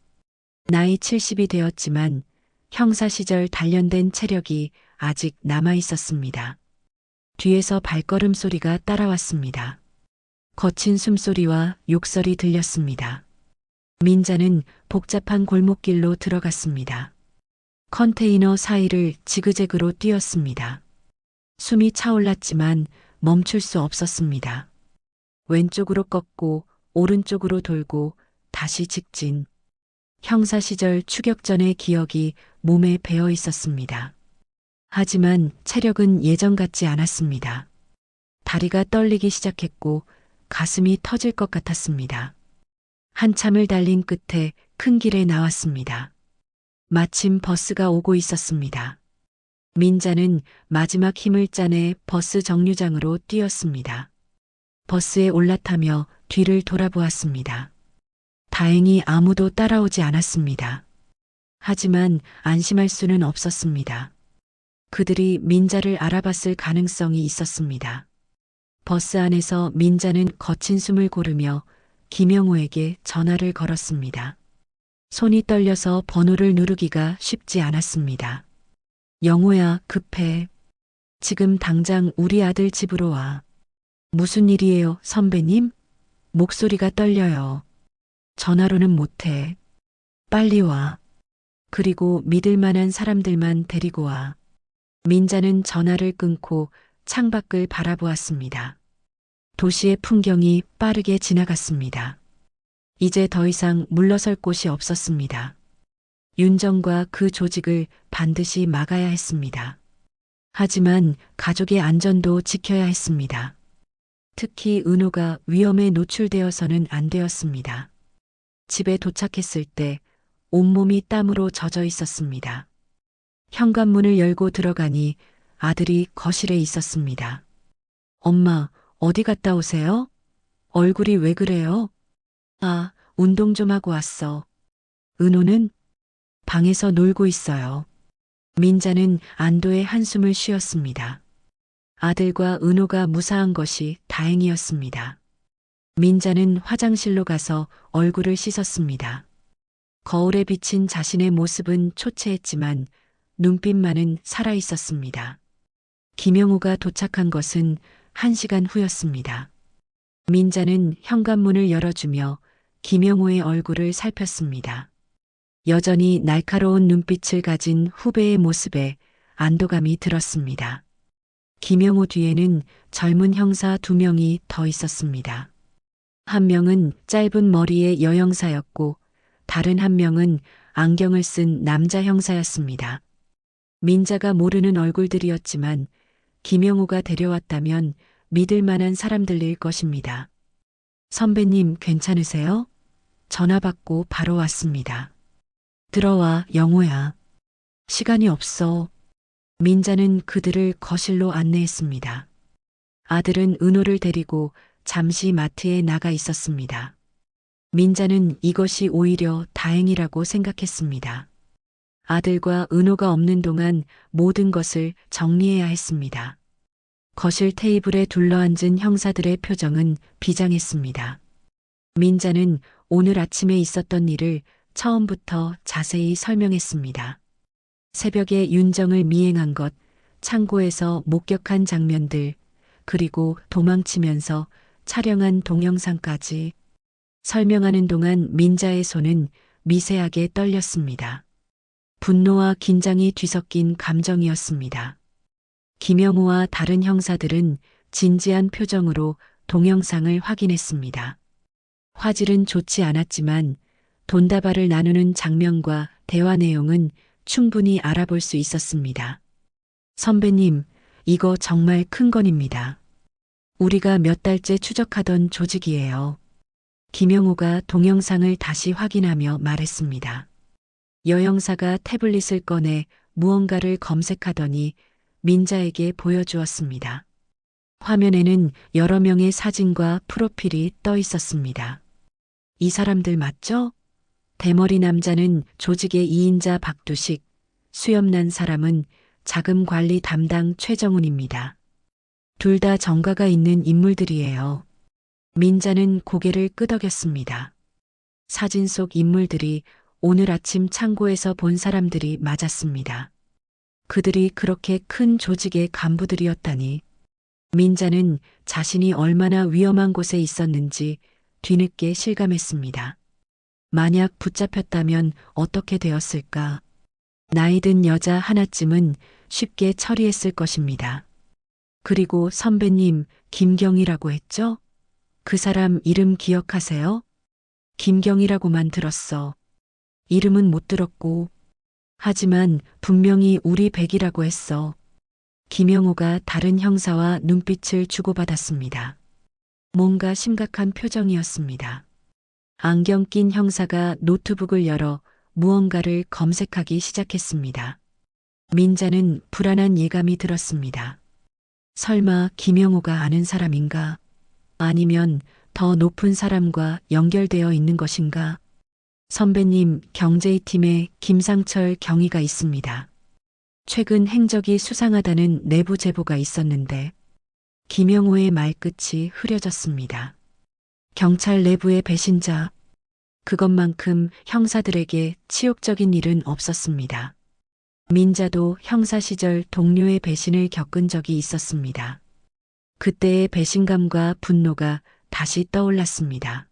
Speaker 1: 나이 70이 되었지만 형사 시절 단련된 체력이 아직 남아 있었습니다. 뒤에서 발걸음 소리가 따라왔습니다. 거친 숨소리와 욕설이 들렸습니다. 민자는 복잡한 골목길로 들어갔습니다. 컨테이너 사이를 지그재그로 뛰었습니다. 숨이 차올랐지만 멈출 수 없었습니다. 왼쪽으로 꺾고 오른쪽으로 돌고 다시 직진. 형사 시절 추격 전의 기억이 몸에 배어 있었습니다. 하지만 체력은 예전 같지 않았습니다. 다리가 떨리기 시작했고 가슴이 터질 것 같았습니다. 한참을 달린 끝에 큰 길에 나왔습니다. 마침 버스가 오고 있었습니다. 민자는 마지막 힘을 짜내 버스 정류장으로 뛰었습니다. 버스에 올라타며 뒤를 돌아보았습니다. 다행히 아무도 따라오지 않았습니다. 하지만 안심할 수는 없었습니다. 그들이 민자를 알아봤을 가능성이 있었습니다. 버스 안에서 민자는 거친 숨을 고르며 김영호에게 전화를 걸었습니다. 손이 떨려서 번호를 누르기가 쉽지 않았습니다. 영호야, 급해. 지금 당장 우리 아들 집으로 와. 무슨 일이에요, 선배님? 목소리가 떨려요. 전화로는 못해. 빨리 와. 그리고 믿을 만한 사람들만 데리고 와. 민자는 전화를 끊고 창밖을 바라보았습니다. 도시의 풍경이 빠르게 지나갔습니다. 이제 더 이상 물러설 곳이 없었습니다. 윤정과 그 조직을 반드시 막아야 했습니다. 하지만 가족의 안전도 지켜야 했습니다. 특히 은호가 위험에 노출되어서는 안 되었습니다. 집에 도착했을 때 온몸이 땀으로 젖어 있었습니다. 현관문을 열고 들어가니 아들이 거실에 있었습니다. 엄마, 어디 갔다 오세요? 얼굴이 왜 그래요? 아, 운동 좀 하고 왔어. 은호는 방에서 놀고 있어요. 민자는 안도의 한숨을 쉬었습니다. 아들과 은호가 무사한 것이 다행이었습니다. 민자는 화장실로 가서 얼굴을 씻었습니다. 거울에 비친 자신의 모습은 초췌했지만 눈빛만은 살아있었습니다. 김영호가 도착한 것은 1시간 후였습니다. 민자는 현관문을 열어주며 김영호의 얼굴을 살폈습니다. 여전히 날카로운 눈빛을 가진 후배의 모습에 안도감이 들었습니다. 김영호 뒤에는 젊은 형사 2명이 더 있었습니다. 한 명은 짧은 머리의 여형사였고 다른 한 명은 안경을 쓴 남자 형사였습니다. 민자가 모르는 얼굴들이었지만 김영호가 데려왔다면 믿을 만한 사람들일 것입니다. 선배님 괜찮으세요? 전화 받고 바로 왔습니다. 들어와, 영호야. 시간이 없어. 민자는 그들을 거실로 안내했습니다. 아들은 은호를 데리고 잠시 마트에 나가 있었습니다. 민자는 이것이 오히려 다행이라고 생각했습니다. 아들과 은호가 없는 동안 모든 것을 정리해야 했습니다. 거실 테이블에 둘러앉은 형사들의 표정은 비장했습니다. 민자는 오늘 아침에 있었던 일을 처음부터 자세히 설명했습니다. 새벽에 윤정을 미행한 것, 창고에서 목격한 장면들, 그리고 도망치면서 촬영한 동영상까지 설명하는 동안 민자의 손은 미세하게 떨렸습니다. 분노와 긴장이 뒤섞인 감정이었습니다. 김영호와 다른 형사들은 진지한 표정으로 동영상을 확인했습니다. 화질은 좋지 않았지만 돈다발을 나누는 장면과 대화 내용은 충분히 알아볼 수 있었습니다. 선배님, 이거 정말 큰 건입니다. 우리가 몇 달째 추적하던 조직이에요. 김영호가 동영상을 다시 확인하며 말했습니다. 여형사가 태블릿을 꺼내 무언가를 검색하더니 민자에게 보여주었습니다. 화면에는 여러 명의 사진과 프로필이 떠 있었습니다. 이 사람들 맞죠? 대머리 남자는 조직의 2인자 박두식, 수염난 사람은 자금 관리 담당 최정훈입니다. 둘 다 정가가 있는 인물들이에요. 민자는 고개를 끄덕였습니다. 사진 속 인물들이 오늘 아침 창고에서 본 사람들이 맞았습니다. 그들이 그렇게 큰 조직의 간부들이었다니. 민자는 자신이 얼마나 위험한 곳에 있었는지 뒤늦게 실감했습니다. 만약 붙잡혔다면 어떻게 되었을까? 나이든 여자 하나쯤은 쉽게 처리했을 것입니다. 그리고 선배님, 김경이라고 했죠? 그 사람 이름 기억하세요? 김경이라고만 들었어. 이름은 못 들었고. 하지만 분명히 우리 백이라고 했어. 김영호가 다른 형사와 눈빛을 주고받았습니다. 뭔가 심각한 표정이었습니다. 안경 낀 형사가 노트북을 열어 무언가를 검색하기 시작했습니다. 민자는 불안한 예감이 들었습니다. 설마 김영호가 아는 사람인가? 아니면 더 높은 사람과 연결되어 있는 것인가? 선배님, 경제팀에 김상철 경위가 있습니다. 최근 행적이 수상하다는 내부 제보가 있었는데 김영호의 말끝이 흐려졌습니다. 경찰 내부의 배신자, 그것만큼 형사들에게 치욕적인 일은 없었습니다. 민자도 형사 시절 동료의 배신을 겪은 적이 있었습니다. 그때의 배신감과 분노가 다시 떠올랐습니다.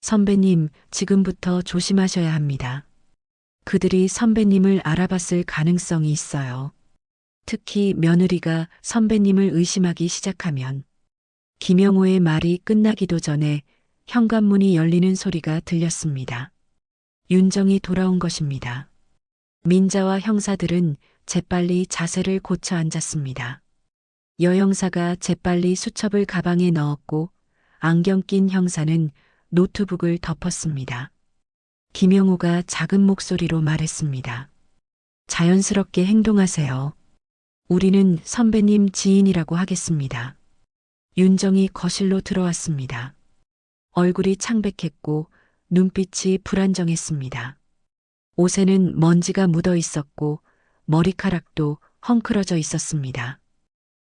Speaker 1: 선배님, 지금부터 조심하셔야 합니다. 그들이 선배님을 알아봤을 가능성이 있어요. 특히 며느리가 선배님을 의심하기 시작하면 김영호의 말이 끝나기도 전에 현관문이 열리는 소리가 들렸습니다. 윤정이 돌아온 것입니다. 민자와 형사들은 재빨리 자세를 고쳐 앉았습니다. 여형사가 재빨리 수첩을 가방에 넣었고 안경 낀 형사는 노트북을 덮었습니다. 김영호가 작은 목소리로 말했습니다. 자연스럽게 행동하세요. 우리는 선배님 지인이라고 하겠습니다. 윤정이 거실로 들어왔습니다. 얼굴이 창백했고 눈빛이 불안정했습니다. 옷에는 먼지가 묻어 있었고 머리카락도 헝클어져 있었습니다.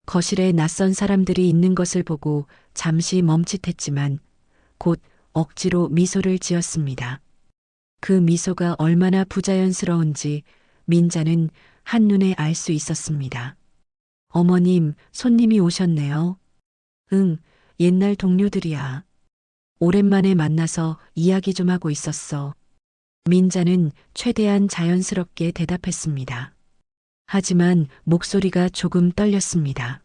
Speaker 1: 거실에 낯선 사람들이 있는 것을 보고 잠시 멈칫했지만 곧 억지로 미소를 지었습니다. 그 미소가 얼마나 부자연스러운지 민자는 한눈에 알 수 있었습니다. 어머님, 손님이 오셨네요. 응, 옛날 동료들이야. 오랜만에 만나서 이야기 좀 하고 있었어. 민자는 최대한 자연스럽게 대답했습니다. 하지만 목소리가 조금 떨렸습니다.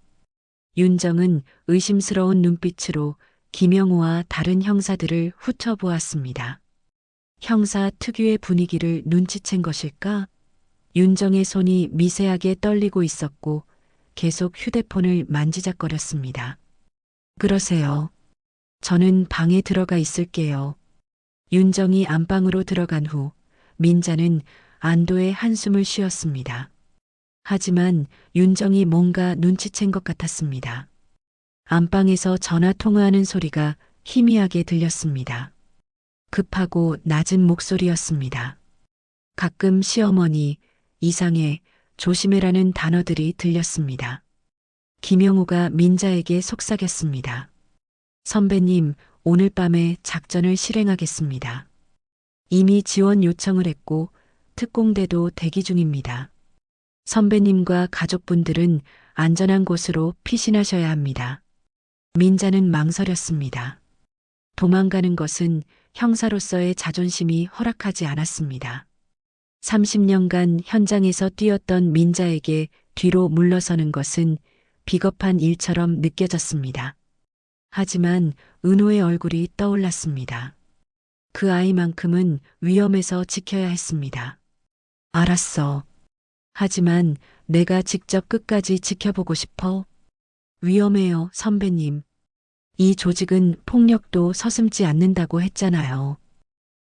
Speaker 1: 윤정은 의심스러운 눈빛으로 김영호와 다른 형사들을 훑어보았습니다. 형사 특유의 분위기를 눈치챈 것일까? 윤정의 손이 미세하게 떨리고 있었고 계속 휴대폰을 만지작거렸습니다. 그러세요. 저는 방에 들어가 있을게요. 윤정이 안방으로 들어간 후 민자는 안도의 한숨을 쉬었습니다. 하지만 윤정이 뭔가 눈치챈 것 같았습니다. 안방에서 전화 통화하는 소리가 희미하게 들렸습니다. 급하고 낮은 목소리였습니다. 가끔 시어머니, 이상해, 조심해라는 단어들이 들렸습니다. 김영호가 민자에게 속삭였습니다. 선배님, 오늘 밤에 작전을 실행하겠습니다. 이미 지원 요청을 했고 특공대도 대기 중입니다. 선배님과 가족분들은 안전한 곳으로 피신하셔야 합니다. 민자는 망설였습니다. 도망가는 것은 형사로서의 자존심이 허락하지 않았습니다. 30년간 현장에서 뛰었던 민자에게 뒤로 물러서는 것은 비겁한 일처럼 느껴졌습니다. 하지만 은호의 얼굴이 떠올랐습니다. 그 아이만큼은 위험해서 지켜야 했습니다. 알았어. 하지만 내가 직접 끝까지 지켜보고 싶어. 위험해요, 선배님. 이 조직은 폭력도 서슴지 않는다고 했잖아요.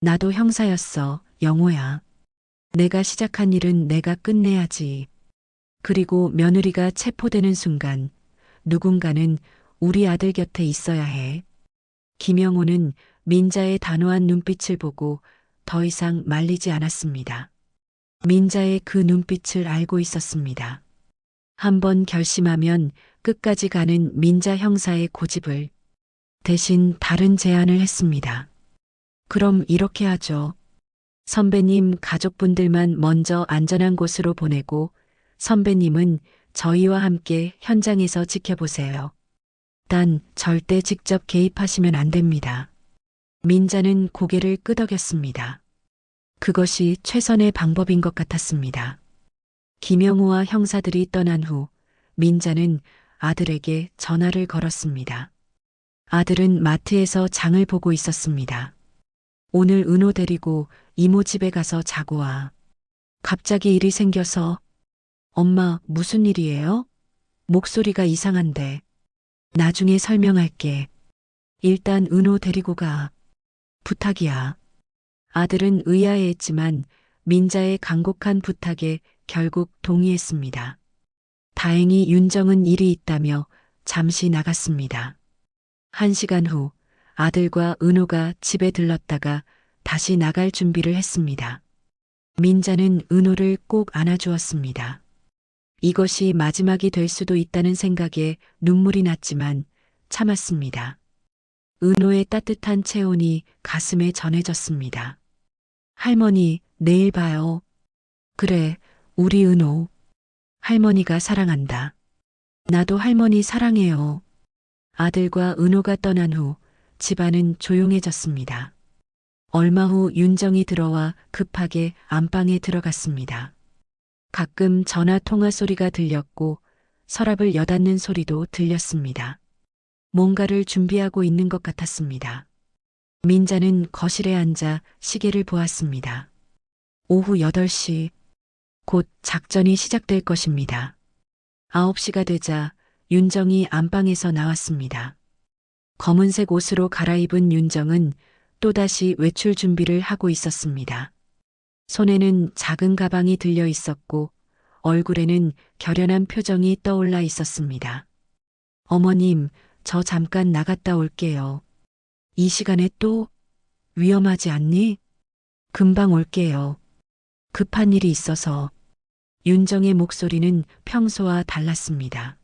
Speaker 1: 나도 형사였어, 영호야. 내가 시작한 일은 내가 끝내야지. 그리고 며느리가 체포되는 순간 누군가는 우리 아들 곁에 있어야 해. 김영호는 민자의 단호한 눈빛을 보고 더 이상 말리지 않았습니다. 민자의 그 눈빛을 알고 있었습니다. 한번 결심하면 끝까지 가는 민자 형사의 고집을. 대신 다른 제안을 했습니다. 그럼 이렇게 하죠. 선배님 가족분들만 먼저 안전한 곳으로 보내고 선배님은 저희와 함께 현장에서 지켜보세요. 단 절대 직접 개입하시면 안 됩니다. 민자는 고개를 끄덕였습니다. 그것이 최선의 방법인 것 같았습니다. 김영호와 형사들이 떠난 후 민자는 아들에게 전화를 걸었습니다. 아들은 마트에서 장을 보고 있었습니다. 오늘 은호 데리고 이모 집에 가서 자고 와. 갑자기 일이 생겨서. 엄마, 무슨 일이에요? 목소리가 이상한데. 나중에 설명할게. 일단 은호 데리고 가. 부탁이야. 아들은 의아해했지만 민자의 간곡한 부탁에 결국 동의했습니다. 다행히 윤정은 일이 있다며 잠시 나갔습니다. 1시간 후 아들과 은호가 집에 들렀다가 다시 나갈 준비를 했습니다. 민자는 은호를 꼭 안아주었습니다. 이것이 마지막이 될 수도 있다는 생각에 눈물이 났지만 참았습니다. 은호의 따뜻한 체온이 가슴에 전해졌습니다. 할머니, 내일 봐요. 그래, 우리 은호. 할머니가 사랑한다. 나도 할머니 사랑해요. 아들과 은호가 떠난 후 집안은 조용해졌습니다. 얼마 후 윤정이 들어와 급하게 안방에 들어갔습니다. 가끔 전화 통화 소리가 들렸고 서랍을 여닫는 소리도 들렸습니다. 뭔가를 준비하고 있는 것 같았습니다. 민자는 거실에 앉아 시계를 보았습니다. 오후 8시, 곧 작전이 시작될 것입니다. 9시가 되자 윤정이 안방에서 나왔습니다. 검은색 옷으로 갈아입은 윤정은 또다시 외출 준비를 하고 있었습니다. 손에는 작은 가방이 들려 있었고 얼굴에는 결연한 표정이 떠올라 있었습니다. 어머님, 저 잠깐 나갔다 올게요. 이 시간에 또 위험하지 않니? 금방 올게요. 급한 일이 있어서. 윤정의 목소리는 평소와 달랐습니다.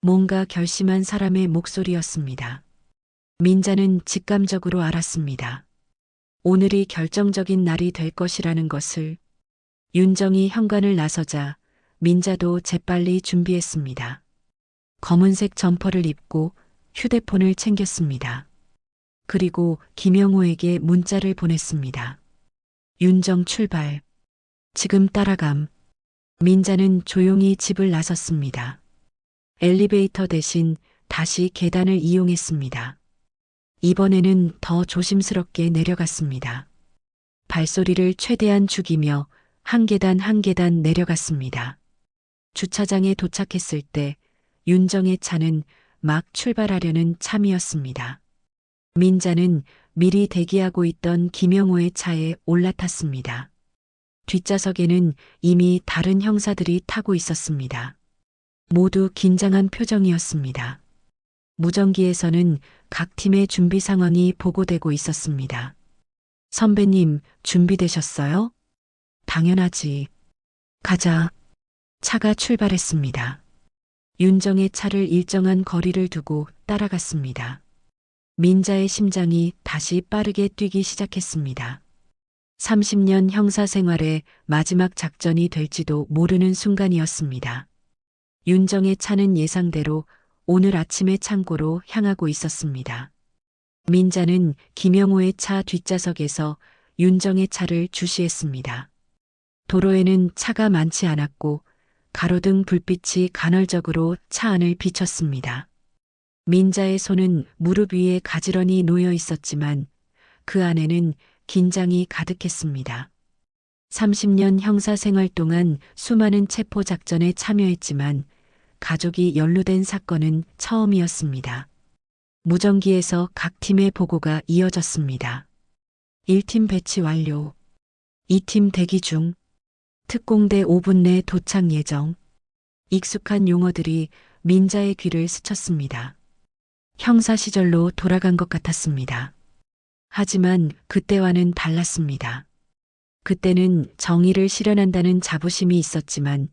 Speaker 1: 뭔가 결심한 사람의 목소리였습니다. 민자는 직감적으로 알았습니다. 오늘이 결정적인 날이 될 것이라는 것을. 윤정이 현관을 나서자 민자도 재빨리 준비했습니다. 검은색 점퍼를 입고 휴대폰을 챙겼습니다. 그리고 김영호에게 문자를 보냈습니다. 윤정 출발. 지금 따라감. 민자는 조용히 집을 나섰습니다. 엘리베이터 대신 다시 계단을 이용했습니다. 이번에는 더 조심스럽게 내려갔습니다. 발소리를 최대한 죽이며 한 계단 한 계단 내려갔습니다. 주차장에 도착했을 때 윤정의 차는 막 출발하려는 참이었습니다. 민자는 미리 대기하고 있던 김영호의 차에 올라탔습니다. 뒷좌석에는 이미 다른 형사들이 타고 있었습니다. 모두 긴장한 표정이었습니다. 무전기에서는 각 팀의 준비 상황이 보고되고 있었습니다. 선배님, 준비되셨어요? 당연하지. 가자. 차가 출발했습니다. 윤정의 차를 일정한 거리를 두고 따라갔습니다. 민자의 심장이 다시 빠르게 뛰기 시작했습니다. 30년 형사 생활의 마지막 작전이 될지도 모르는 순간이었습니다. 윤정의 차는 예상대로 오늘 아침의 창고로 향하고 있었습니다. 민자는 김영호의 차 뒷좌석에서 윤정의 차를 주시했습니다. 도로에는 차가 많지 않았고 가로등 불빛이 간헐적으로 차 안을 비췄습니다. 민자의 손은 무릎 위에 가지런히 놓여 있었지만 그 안에는 긴장이 가득했습니다. 30년 형사 생활 동안 수많은 체포 작전에 참여했지만 가족이 연루된 사건은 처음이었습니다. 무전기에서 각 팀의 보고가 이어졌습니다. 1팀 배치 완료. 2팀 대기 중. 특공대 5분 내 도착 예정. 익숙한 용어들이 민자의 귀를 스쳤습니다. 형사 시절로 돌아간 것 같았습니다. 하지만 그때와는 달랐습니다. 그때는 정의를 실현한다는 자부심이 있었지만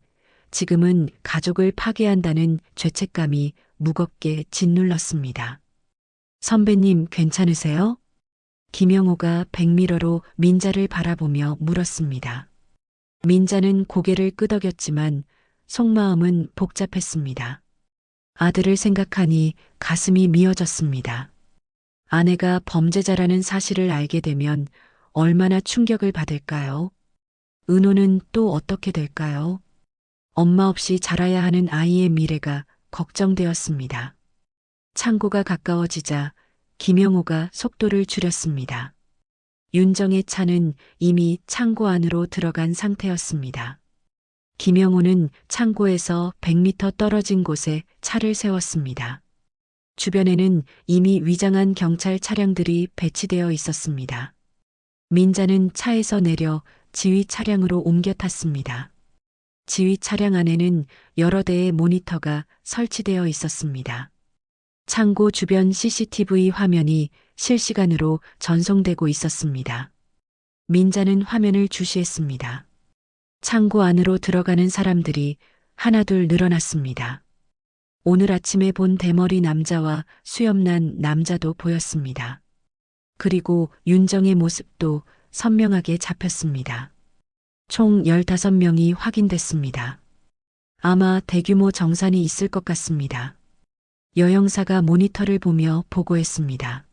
Speaker 1: 지금은 가족을 파괴한다는 죄책감이 무겁게 짓눌렀습니다. 선배님 괜찮으세요? 김영호가 백미러로 민자를 바라보며 물었습니다. 민자는 고개를 끄덕였지만 속마음은 복잡했습니다. 아들을 생각하니 가슴이 미어졌습니다. 아내가 범죄자라는 사실을 알게 되면 얼마나 충격을 받을까요? 은호는 또 어떻게 될까요? 엄마 없이 자라야 하는 아이의 미래가 걱정되었습니다. 창고가 가까워지자 김영호가 속도를 줄였습니다. 윤정의 차는 이미 창고 안으로 들어간 상태였습니다. 김영호는 창고에서 100m 떨어진 곳에 차를 세웠습니다. 주변에는 이미 위장한 경찰 차량들이 배치되어 있었습니다. 민자는 차에서 내려 지휘 차량으로 옮겨 탔습니다. 지휘 차량 안에는 여러 대의 모니터가 설치되어 있었습니다. 창고 주변 CCTV 화면이 실시간으로 전송되고 있었습니다. 민자는 화면을 주시했습니다. 창고 안으로 들어가는 사람들이 하나둘 늘어났습니다. 오늘 아침에 본 대머리 남자와 수염난 남자도 보였습니다. 그리고 윤정의 모습도 선명하게 잡혔습니다. 총 15명이 확인됐습니다. 아마 대규모 정산이 있을 것 같습니다. 여형사가 모니터를 보며 보고했습니다.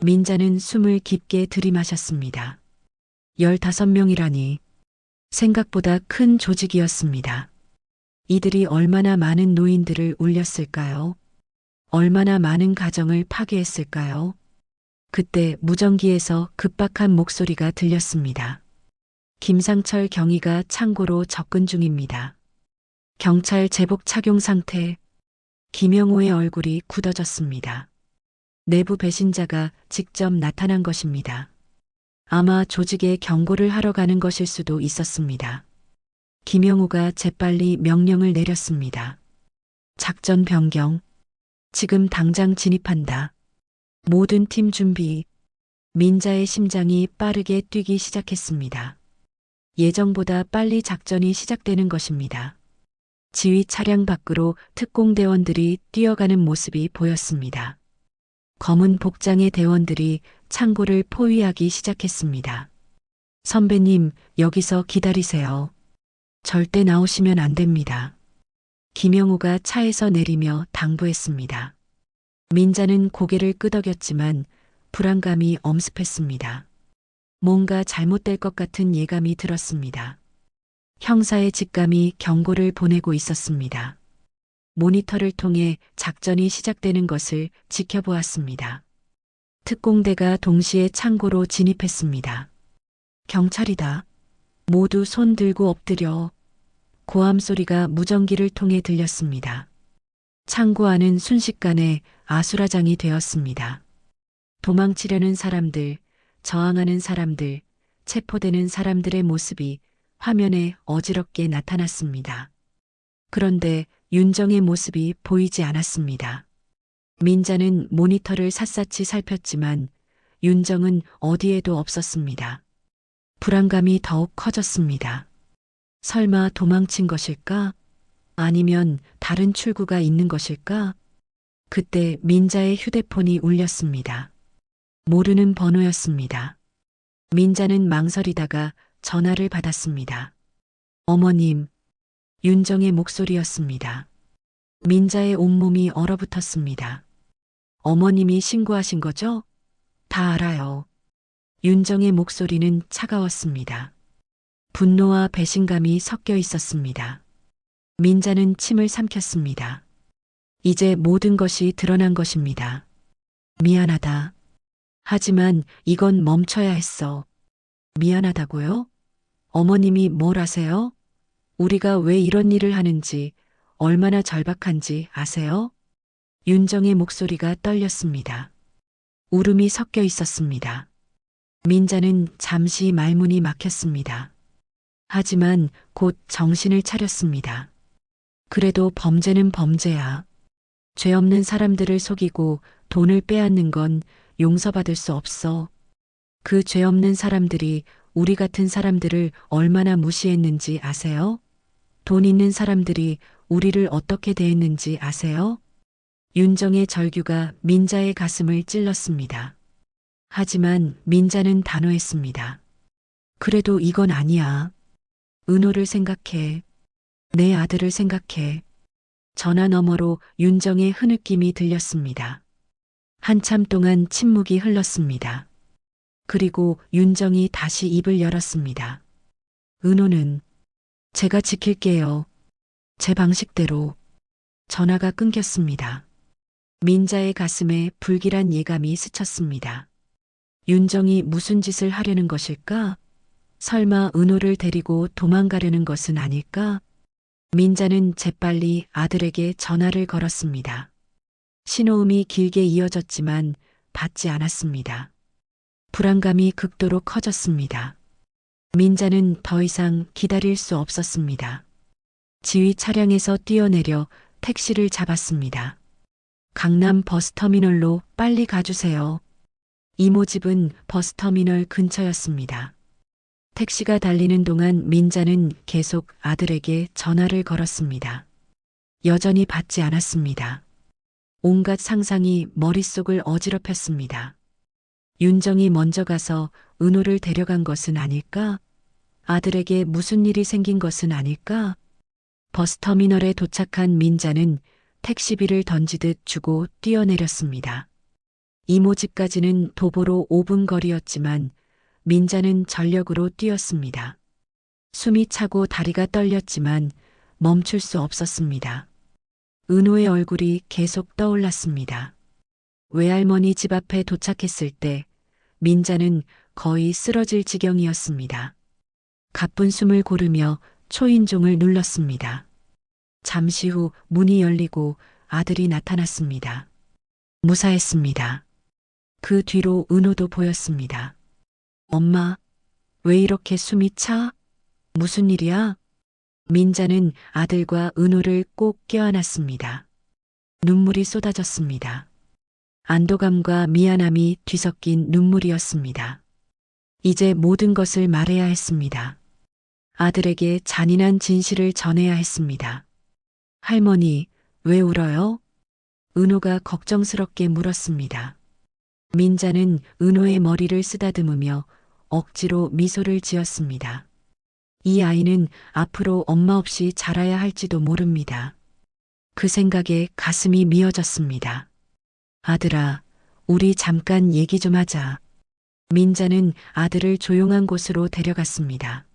Speaker 1: 민자는 숨을 깊게 들이마셨습니다. 15명이라니 생각보다 큰 조직이었습니다. 이들이 얼마나 많은 노인들을 울렸을까요? 얼마나 많은 가정을 파괴했을까요? 그때 무전기에서 급박한 목소리가 들렸습니다. 김상철 경위가 창고로 접근 중입니다. 경찰 제복 착용 상태. 김영호의 얼굴이 굳어졌습니다. 내부 배신자가 직접 나타난 것입니다. 아마 조직에 경고를 하러 가는 것일 수도 있었습니다. 김영호가 재빨리 명령을 내렸습니다. 작전 변경. 지금 당장 진입한다. 모든 팀 준비. 민자의 심장이 빠르게 뛰기 시작했습니다. 예정보다 빨리 작전이 시작되는 것입니다. 지휘 차량 밖으로 특공대원들이 뛰어가는 모습이 보였습니다. 검은 복장의 대원들이 창고를 포위하기 시작했습니다. 선배님, 여기서 기다리세요. 절대 나오시면 안 됩니다. 김영호가 차에서 내리며 당부했습니다. 민자는 고개를 끄덕였지만 불안감이 엄습했습니다. 뭔가 잘못될 것 같은 예감이 들었습니다. 형사의 직감이 경고를 보내고 있었습니다. 모니터를 통해 작전이 시작되는 것을 지켜보았습니다. 특공대가 동시에 창고로 진입했습니다. 경찰이다. 모두 손 들고 엎드려. 고함 소리가 무전기를 통해 들렸습니다. 창고 안은 순식간에 아수라장이 되었습니다. 도망치려는 사람들, 저항하는 사람들, 체포되는 사람들의 모습이 화면에 어지럽게 나타났습니다. 그런데 윤정의 모습이 보이지 않았습니다. 민자는 모니터를 샅샅이 살폈지만 윤정은 어디에도 없었습니다. 불안감이 더욱 커졌습니다. 설마 도망친 것일까? 아니면 다른 출구가 있는 것일까? 그때 민자의 휴대폰이 울렸습니다. 모르는 번호였습니다. 민자는 망설이다가 전화를 받았습니다. 어머님, 윤정의 목소리였습니다. 민자의 온몸이 얼어붙었습니다. 어머님이 신고하신 거죠? 다 알아요. 윤정의 목소리는 차가웠습니다. 분노와 배신감이 섞여 있었습니다. 민자는 침을 삼켰습니다. 이제 모든 것이 드러난 것입니다. 미안하다. 하지만 이건 멈춰야 했어. 미안하다고요? 어머님이 뭘 아세요? 우리가 왜 이런 일을 하는지, 얼마나 절박한지 아세요? 윤정의 목소리가 떨렸습니다. 울음이 섞여 있었습니다. 민자는 잠시 말문이 막혔습니다. 하지만 곧 정신을 차렸습니다. 그래도 범죄는 범죄야. 죄 없는 사람들을 속이고 돈을 빼앗는 건 용서받을 수 없어. 그 죄 없는 사람들이 우리 같은 사람들을 얼마나 무시했는지 아세요? 돈 있는 사람들이 우리를 어떻게 대했는지 아세요? 윤정의 절규가 민자의 가슴을 찔렀습니다. 하지만 민자는 단호했습니다. 그래도 이건 아니야. 은호를 생각해. 내 아들을 생각해. 전화 너머로 윤정의 흐느낌이 들렸습니다. 한참 동안 침묵이 흘렀습니다. 그리고 윤정이 다시 입을 열었습니다. 은호는 제가 지킬게요. 제 방식대로. 전화가 끊겼습니다. 민자의 가슴에 불길한 예감이 스쳤습니다. 윤정이 무슨 짓을 하려는 것일까? 설마 은호를 데리고 도망가려는 것은 아닐까? 민자는 재빨리 아들에게 전화를 걸었습니다. 신호음이 길게 이어졌지만 받지 않았습니다. 불안감이 극도로 커졌습니다. 민자는 더 이상 기다릴 수 없었습니다. 지휘 차량에서 뛰어내려 택시를 잡았습니다. 강남 버스터미널로 빨리 가주세요. 이모 집은 버스터미널 근처였습니다. 택시가 달리는 동안 민자는 계속 아들에게 전화를 걸었습니다. 여전히 받지 않았습니다. 온갖 상상이 머릿속을 어지럽혔습니다. 윤정이 먼저 가서 은호를 데려간 것은 아닐까? 아들에게 무슨 일이 생긴 것은 아닐까? 버스터미널에 도착한 민자는 택시비를 던지듯 주고 뛰어내렸습니다. 이모 집까지는 도보로 5분 거리였지만 민자는 전력으로 뛰었습니다. 숨이 차고 다리가 떨렸지만 멈출 수 없었습니다. 은호의 얼굴이 계속 떠올랐습니다. 외할머니 집 앞에 도착했을 때 민자는 거의 쓰러질 지경이었습니다. 가쁜 숨을 고르며 초인종을 눌렀습니다. 잠시 후 문이 열리고 아들이 나타났습니다. 무사했습니다. 그 뒤로 은호도 보였습니다. 엄마, 왜 이렇게 숨이 차? 무슨 일이야? 민자는 아들과 은호를 꼭 껴안았습니다. 눈물이 쏟아졌습니다. 안도감과 미안함이 뒤섞인 눈물이었습니다. 이제 모든 것을 말해야 했습니다. 아들에게 잔인한 진실을 전해야 했습니다. 할머니, 왜 울어요? 은호가 걱정스럽게 물었습니다. 민자는 은호의 머리를 쓰다듬으며 억지로 미소를 지었습니다. 이 아이는 앞으로 엄마 없이 자라야 할지도 모릅니다. 그 생각에 가슴이 미어졌습니다. 아들아, 우리 잠깐 얘기 좀 하자. 민자는 아들을 조용한 곳으로 데려갔습니다.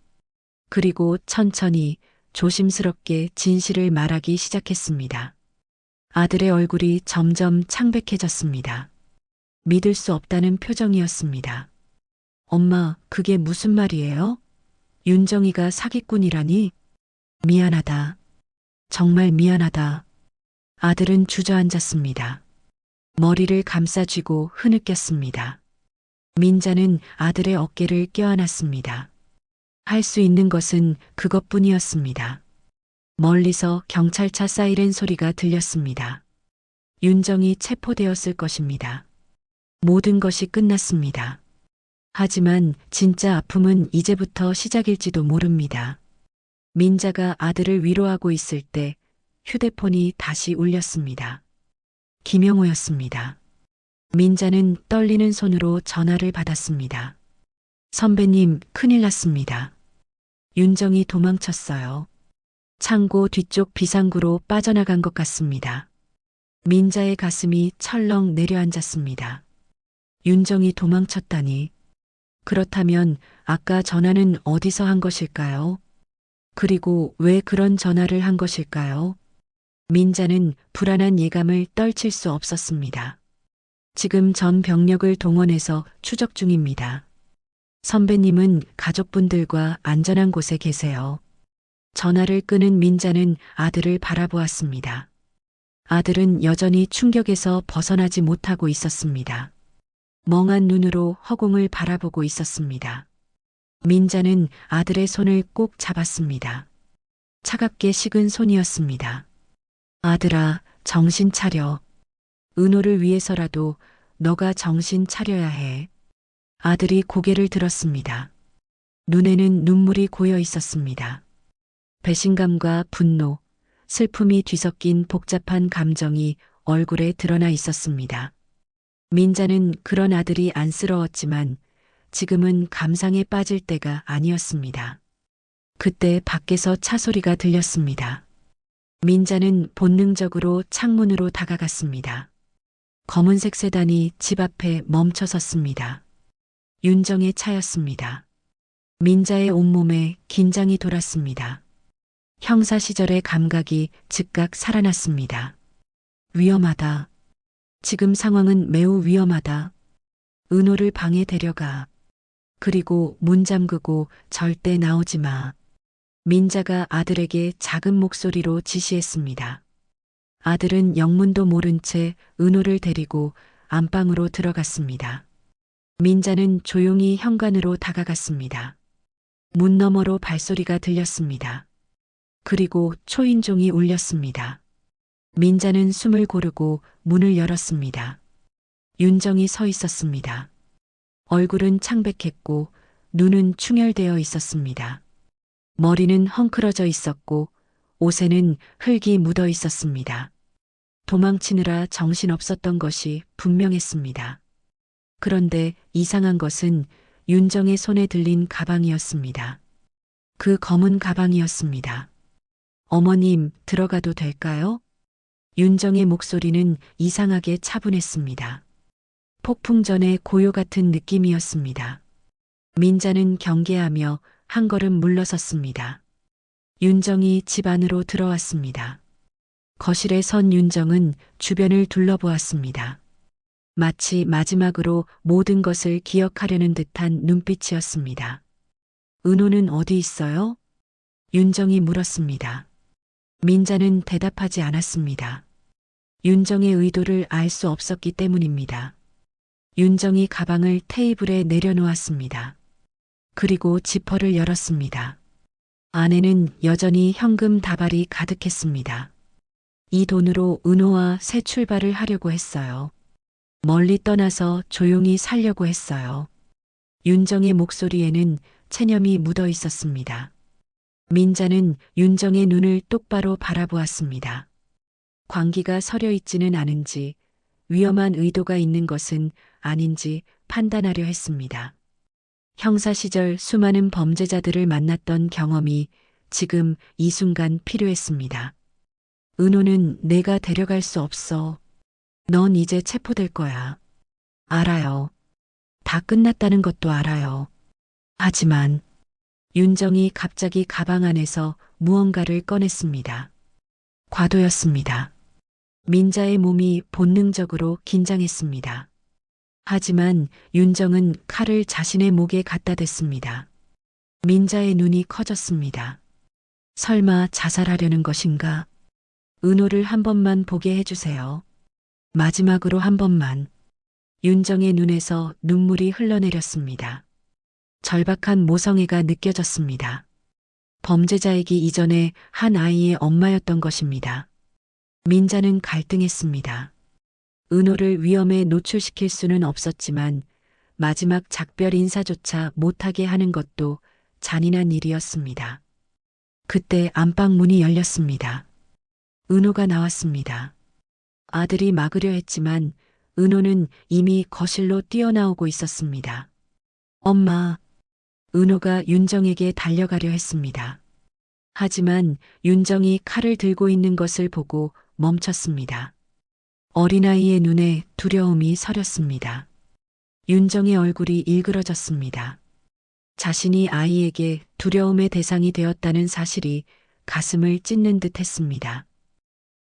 Speaker 1: 그리고 천천히 조심스럽게 진실을 말하기 시작했습니다. 아들의 얼굴이 점점 창백해졌습니다. 믿을 수 없다는 표정이었습니다. 엄마, 그게 무슨 말이에요? 윤정이가 사기꾼이라니? 미안하다. 정말 미안하다. 아들은 주저앉았습니다. 머리를 감싸쥐고 흐느꼈습니다. 민자는 아들의 어깨를 껴안았습니다. 할 수 있는 것은 그것뿐이었습니다. 멀리서 경찰차 사이렌 소리가 들렸습니다. 윤정이 체포되었을 것입니다. 모든 것이 끝났습니다. 하지만 진짜 아픔은 이제부터 시작일지도 모릅니다. 민자가 아들을 위로하고 있을 때 휴대폰이 다시 울렸습니다. 김영호였습니다. 민자는 떨리는 손으로 전화를 받았습니다. 선배님, 큰일 났습니다. 윤정이 도망쳤어요. 창고 뒤쪽 비상구로 빠져나간 것 같습니다. 민자의 가슴이 철렁 내려앉았습니다. 윤정이 도망쳤다니. 그렇다면 아까 전화는 어디서 한 것일까요? 그리고 왜 그런 전화를 한 것일까요? 민자는 불안한 예감을 떨칠 수 없었습니다. 지금 전 병력을 동원해서 추적 중입니다. 선배님은 가족분들과 안전한 곳에 계세요. 전화를 끊은 민자는 아들을 바라보았습니다. 아들은 여전히 충격에서 벗어나지 못하고 있었습니다. 멍한 눈으로 허공을 바라보고 있었습니다. 민자는 아들의 손을 꼭 잡았습니다. 차갑게 식은 손이었습니다. 아들아, 정신 차려. 은호를 위해서라도 너가 정신 차려야 해. 아들이 고개를 들었습니다. 눈에는 눈물이 고여 있었습니다. 배신감과 분노, 슬픔이 뒤섞인 복잡한 감정이 얼굴에 드러나 있었습니다. 민자는 그런 아들이 안쓰러웠지만 지금은 감상에 빠질 때가 아니었습니다. 그때 밖에서 차 소리가 들렸습니다. 민자는 본능적으로 창문으로 다가갔습니다. 검은색 세단이 집 앞에 멈춰 섰습니다. 윤정의 차였습니다. 민자의 온몸에 긴장이 돌았습니다. 형사 시절의 감각이 즉각 살아났습니다. 위험하다. 지금 상황은 매우 위험하다. 은호를 방에 데려가. 그리고 문 잠그고 절대 나오지 마. 민자가 아들에게 작은 목소리로 지시했습니다. 아들은 영문도 모른 채 은호를 데리고 안방으로 들어갔습니다. 민자는 조용히 현관으로 다가갔습니다. 문 너머로 발소리가 들렸습니다. 그리고 초인종이 울렸습니다. 민자는 숨을 고르고 문을 열었습니다. 윤정이 서 있었습니다. 얼굴은 창백했고 눈은 충혈되어 있었습니다. 머리는 헝클어져 있었고 옷에는 흙이 묻어 있었습니다. 도망치느라 정신없었던 것이 분명했습니다. 그런데 이상한 것은 윤정의 손에 들린 가방이었습니다. 그 검은 가방이었습니다. 어머님, 들어가도 될까요? 윤정의 목소리는 이상하게 차분했습니다. 폭풍 전의 고요 같은 느낌이었습니다. 민자는 경계하며 한 걸음 물러섰습니다. 윤정이 집 안으로 들어왔습니다. 거실에 선 윤정은 주변을 둘러보았습니다. 마치 마지막으로 모든 것을 기억하려는 듯한 눈빛이었습니다. 은호는 어디 있어요? 윤정이 물었습니다. 민자는 대답하지 않았습니다. 윤정의 의도를 알 수 없었기 때문입니다. 윤정이 가방을 테이블에 내려놓았습니다. 그리고 지퍼를 열었습니다. 안에는 여전히 현금 다발이 가득했습니다. 이 돈으로 은호와 새 출발을 하려고 했어요. 멀리 떠나서 조용히 살려고 했어요. 윤정의 목소리에는 체념이 묻어 있었습니다. 민자는 윤정의 눈을 똑바로 바라보았습니다. 광기가 서려 있지는 않은지 위험한 의도가 있는 것은 아닌지 판단하려 했습니다. 형사 시절 수많은 범죄자들을 만났던 경험이 지금 이 순간 필요했습니다. 은호는 내가 데려갈 수 없어. 넌 이제 체포될 거야. 알아요. 다 끝났다는 것도 알아요. 하지만 윤정이 갑자기 가방 안에서 무언가를 꺼냈습니다. 과도였습니다. 민자의 몸이 본능적으로 긴장했습니다. 하지만 윤정은 칼을 자신의 목에 갖다 댔습니다. 민자의 눈이 커졌습니다. 설마 자살하려는 것인가? 은호를 한 번만 보게 해주세요. 마지막으로 한 번만. 윤정의 눈에서 눈물이 흘러내렸습니다. 절박한 모성애가 느껴졌습니다. 범죄자이기 이전에 한 아이의 엄마였던 것입니다. 민자는 갈등했습니다. 은호를 위험에 노출시킬 수는 없었지만 마지막 작별 인사조차 못하게 하는 것도 잔인한 일이었습니다. 그때 안방 문이 열렸습니다. 은호가 나왔습니다. 아들이 막으려 했지만 은호는 이미 거실로 뛰어나오고 있었습니다. 엄마. 은호가 윤정에게 달려가려 했습니다. 하지만 윤정이 칼을 들고 있는 것을 보고 멈췄습니다. 어린아이의 눈에 두려움이 서렸습니다. 윤정의 얼굴이 일그러졌습니다. 자신이 아이에게 두려움의 대상이 되었다는 사실이 가슴을 찢는 듯 했습니다.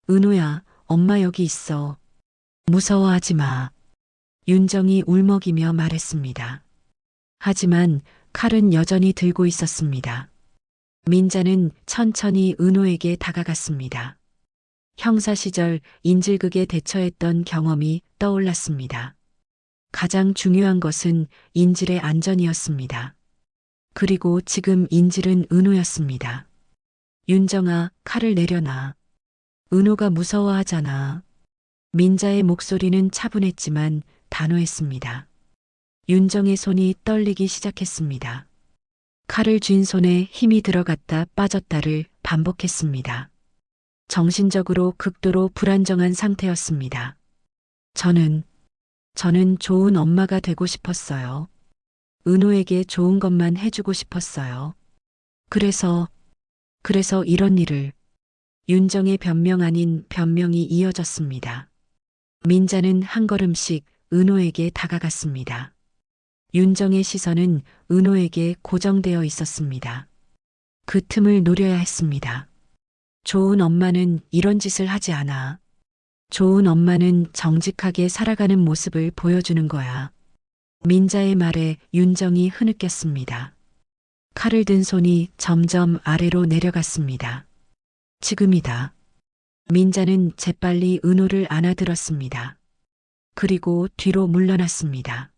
Speaker 1: 은호야, 엄마 여기 있어. 무서워하지 마. 윤정이 울먹이며 말했습니다. 하지만 칼은 여전히 들고 있었습니다. 민자는 천천히 은호에게 다가갔습니다. 형사 시절 인질극에 대처했던 경험이 떠올랐습니다. 가장 중요한 것은 인질의 안전이었습니다. 그리고 지금 인질은 은호였습니다. 윤정아, 칼을 내려놔. 은호가 무서워하잖아. 민자의 목소리는 차분했지만 단호했습니다. 윤정의 손이 떨리기 시작했습니다. 칼을 쥔 손에 힘이 들어갔다 빠졌다를 반복했습니다. 정신적으로 극도로 불안정한 상태였습니다. 저는 좋은 엄마가 되고 싶었어요. 은호에게 좋은 것만 해주고 싶었어요. 그래서 이런 일을. 윤정의 변명 아닌 변명이 이어졌습니다. 민자는 한 걸음씩 은호에게 다가갔습니다. 윤정의 시선은 은호에게 고정되어 있었습니다. 그 틈을 노려야 했습니다. 좋은 엄마는 이런 짓을 하지 않아. 좋은 엄마는 정직하게 살아가는 모습을 보여주는 거야. 민자의 말에 윤정이 흐느꼈습니다. 칼을 든 손이 점점 아래로 내려갔습니다. 지금이다. 민자는 재빨리 은호를 안아들었습니다. 그리고 뒤로 물러났습니다.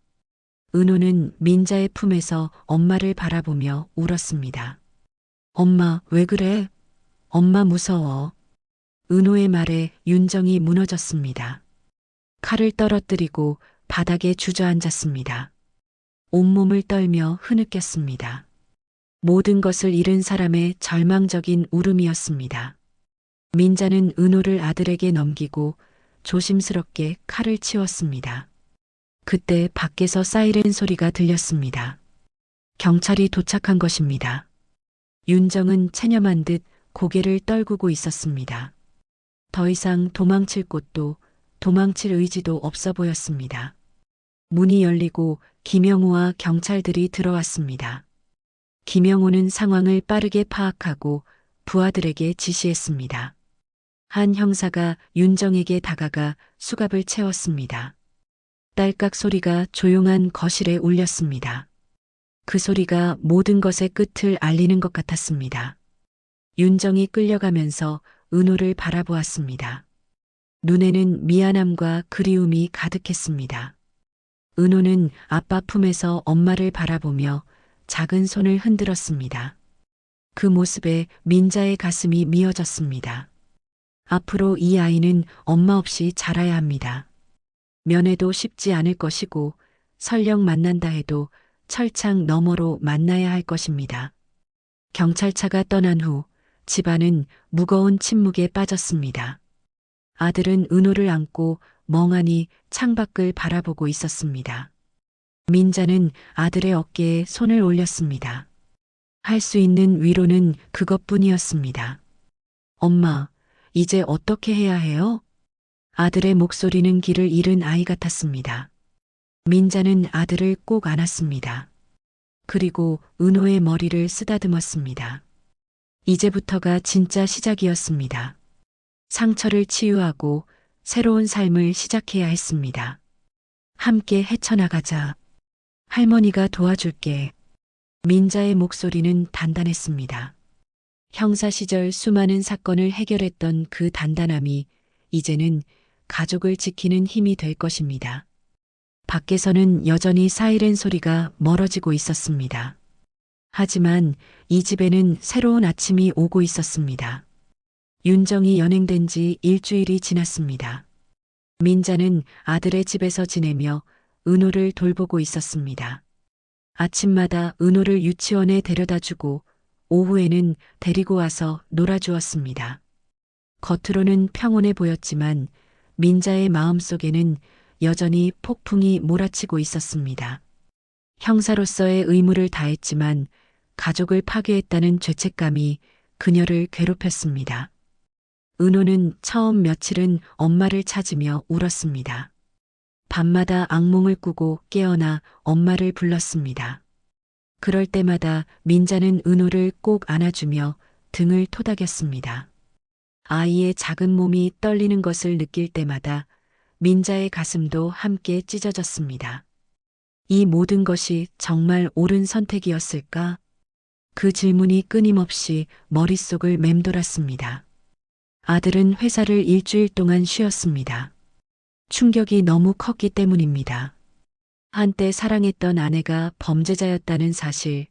Speaker 1: 은호는 민자의 품에서 엄마를 바라보며 울었습니다. 엄마, 왜 그래? 엄마 무서워. 은호의 말에 윤정이 무너졌습니다. 칼을 떨어뜨리고 바닥에 주저앉았습니다. 온몸을 떨며 흐느꼈습니다. 모든 것을 잃은 사람의 절망적인 울음이었습니다. 민자는 은호를 아들에게 넘기고 조심스럽게 칼을 치웠습니다. 그때 밖에서 사이렌 소리가 들렸습니다. 경찰이 도착한 것입니다. 윤정은 체념한 듯 고개를 떨구고 있었습니다. 더 이상 도망칠 곳도 도망칠 의지도 없어 보였습니다. 문이 열리고 김영우와 경찰들이 들어왔습니다. 김영우는 상황을 빠르게 파악하고 부하들에게 지시했습니다. 한 형사가 윤정에게 다가가 수갑을 채웠습니다. 딸깍 소리가 조용한 거실에 울렸습니다. 그 소리가 모든 것의 끝을 알리는 것 같았습니다. 윤정이 끌려가면서 은호를 바라보았습니다. 눈에는 미안함과 그리움이 가득했습니다. 은호는 아빠 품에서 엄마를 바라보며 작은 손을 흔들었습니다. 그 모습에 민자의 가슴이 미어졌습니다. 앞으로 이 아이는 엄마 없이 자라야 합니다. 면회도 쉽지 않을 것이고 설령 만난다 해도 철창 너머로 만나야 할 것입니다. 경찰차가 떠난 후 집안은 무거운 침묵에 빠졌습니다. 아들은 은호를 안고 멍하니 창밖을 바라보고 있었습니다. 민자는 아들의 어깨에 손을 올렸습니다. 할 수 있는 위로는 그것뿐이었습니다. 엄마, 이제 어떻게 해야 해요? 아들의 목소리는 길을 잃은 아이 같았습니다. 민자는 아들을 꼭 안았습니다. 그리고 은호의 머리를 쓰다듬었습니다. 이제부터가 진짜 시작이었습니다. 상처를 치유하고 새로운 삶을 시작해야 했습니다. 함께 헤쳐나가자. 할머니가 도와줄게. 민자의 목소리는 단단했습니다. 형사 시절 수많은 사건을 해결했던 그 단단함이 이제는 가족을 지키는 힘이 될 것입니다. 밖에서는 여전히 사이렌 소리가 멀어지고 있었습니다. 하지만 이 집에는 새로운 아침이 오고 있었습니다. 윤정이 연행된 지 일주일이 지났습니다. 민자는 아들의 집에서 지내며 은호를 돌보고 있었습니다. 아침마다 은호를 유치원에 데려다주고 오후에는 데리고 와서 놀아주었습니다. 겉으로는 평온해 보였지만 민자의 마음속에는 여전히 폭풍이 몰아치고 있었습니다. 형사로서의 의무를 다했지만 가족을 파괴했다는 죄책감이 그녀를 괴롭혔습니다. 은호는 처음 며칠은 엄마를 찾으며 울었습니다. 밤마다 악몽을 꾸고 깨어나 엄마를 불렀습니다. 그럴 때마다 민자는 은호를 꼭 안아주며 등을 토닥였습니다. 아이의 작은 몸이 떨리는 것을 느낄 때마다 민자의 가슴도 함께 찢어졌습니다. 이 모든 것이 정말 옳은 선택이었을까? 그 질문이 끊임없이 머릿속을 맴돌았습니다. 아들은 회사를 일주일 동안 쉬었습니다. 충격이 너무 컸기 때문입니다. 한때 사랑했던 아내가 범죄자였다는 사실,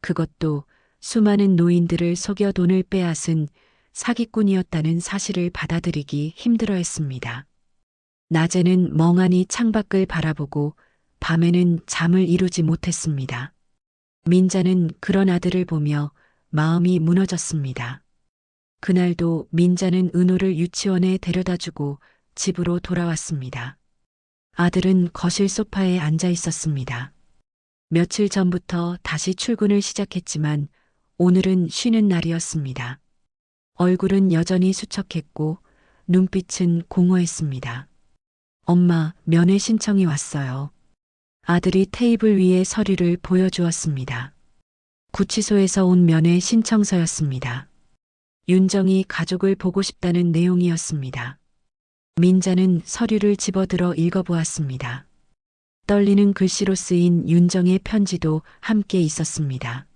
Speaker 1: 그것도 수많은 노인들을 속여 돈을 빼앗은 사기꾼이었다는 사실을 받아들이기 힘들어했습니다. 낮에는 멍하니 창밖을 바라보고 밤에는 잠을 이루지 못했습니다. 민자는 그런 아들을 보며 마음이 무너졌습니다. 그날도 민자는 은호를 유치원에 데려다주고 집으로 돌아왔습니다. 아들은 거실 소파에 앉아 있었습니다. 며칠 전부터 다시 출근을 시작했지만 오늘은 쉬는 날이었습니다. 얼굴은 여전히 수척했고 눈빛은 공허했습니다. 엄마, 면회 신청이 왔어요. 아들이 테이블 위에 서류를 보여주었습니다. 구치소에서 온 면회 신청서였습니다. 윤정이 가족을 보고 싶다는 내용이었습니다. 민자는 서류를 집어들어 읽어보았습니다. 떨리는 글씨로 쓰인 윤정의 편지도 함께 있었습니다.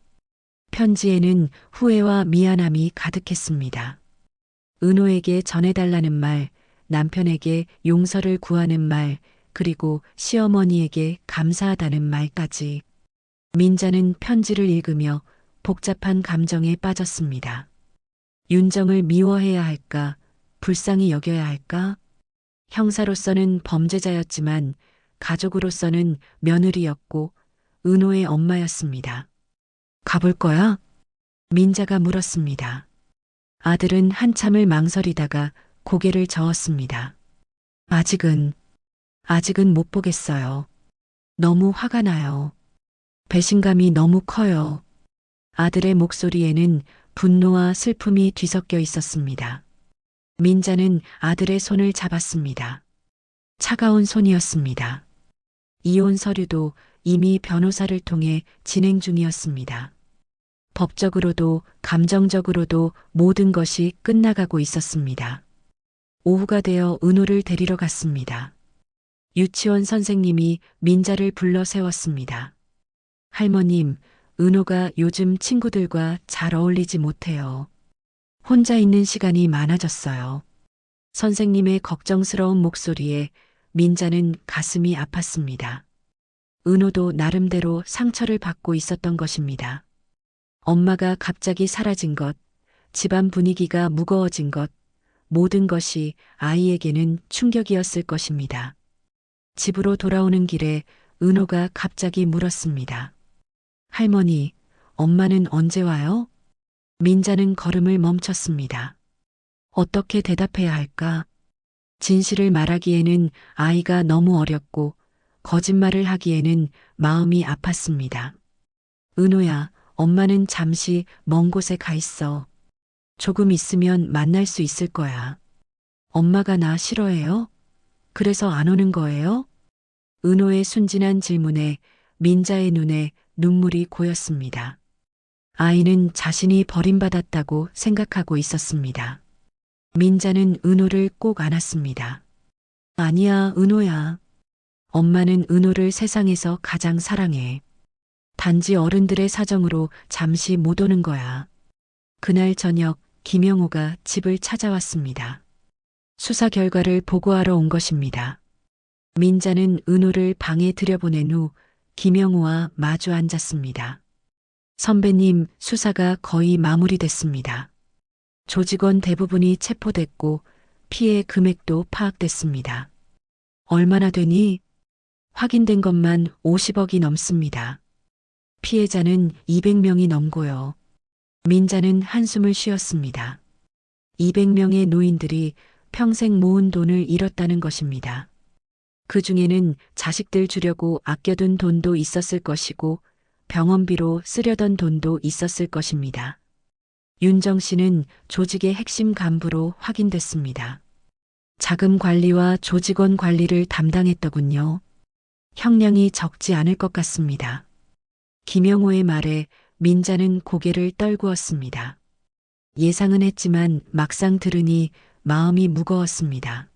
Speaker 1: 편지에는 후회와 미안함이 가득했습니다. 은호에게 전해달라는 말, 남편에게 용서를 구하는 말, 그리고 시어머니에게 감사하다는 말까지. 민자는 편지를 읽으며 복잡한 감정에 빠졌습니다. 윤정을 미워해야 할까? 불쌍히 여겨야 할까? 형사로서는 범죄자였지만 가족으로서는 며느리였고 은호의 엄마였습니다. 가볼 거야? 민자가 물었습니다. 아들은 한참을 망설이다가 고개를 저었습니다. 아직은 못 보겠어요. 너무 화가 나요. 배신감이 너무 커요. 아들의 목소리에는 분노와 슬픔이 뒤섞여 있었습니다. 민자는 아들의 손을 잡았습니다. 차가운 손이었습니다. 이혼 서류도 이미 변호사를 통해 진행 중이었습니다. 법적으로도 감정적으로도 모든 것이 끝나가고 있었습니다. 오후가 되어 은호를 데리러 갔습니다. 유치원 선생님이 민자를 불러 세웠습니다. 할머님, 은호가 요즘 친구들과 잘 어울리지 못해요. 혼자 있는 시간이 많아졌어요. 선생님의 걱정스러운 목소리에 민자는 가슴이 아팠습니다. 은호도 나름대로 상처를 받고 있었던 것입니다. 엄마가 갑자기 사라진 것, 집안 분위기가 무거워진 것, 모든 것이 아이에게는 충격이었을 것입니다. 집으로 돌아오는 길에 은호가 갑자기 물었습니다. 할머니, 엄마는 언제 와요? 민자는 걸음을 멈췄습니다. 어떻게 대답해야 할까? 진실을 말하기에는 아이가 너무 어렸고 거짓말을 하기에는 마음이 아팠습니다. 은호야, 엄마는 잠시 먼 곳에 가 있어. 조금 있으면 만날 수 있을 거야. 엄마가 나 싫어해요? 그래서 안 오는 거예요? 은호의 순진한 질문에 민자의 눈에 눈물이 고였습니다. 아이는 자신이 버림받았다고 생각하고 있었습니다. 민자는 은호를 꼭 안았습니다. 아니야, 은호야. 엄마는 은호를 세상에서 가장 사랑해. 단지 어른들의 사정으로 잠시 못 오는 거야. 그날 저녁 김영호가 집을 찾아왔습니다. 수사 결과를 보고하러 온 것입니다. 민자는 은호를 방에 들여보낸 후 김영호와 마주 앉았습니다. 선배님, 수사가 거의 마무리됐습니다. 조직원 대부분이 체포됐고 피해 금액도 파악됐습니다. 얼마나 되니? 확인된 것만 50억이 넘습니다. 피해자는 200명이 넘고요. 민자는 한숨을 쉬었습니다. 200명의 노인들이 평생 모은 돈을 잃었다는 것입니다. 그 중에는 자식들 주려고 아껴둔 돈도 있었을 것이고 병원비로 쓰려던 돈도 있었을 것입니다. 윤정 씨는 조직의 핵심 간부로 확인됐습니다. 자금 관리와 조직원 관리를 담당했더군요. 형량이 적지 않을 것 같습니다. 김영호의 말에 민자는 고개를 떨구었습니다. 예상은 했지만 막상 들으니 마음이 무거웠습니다.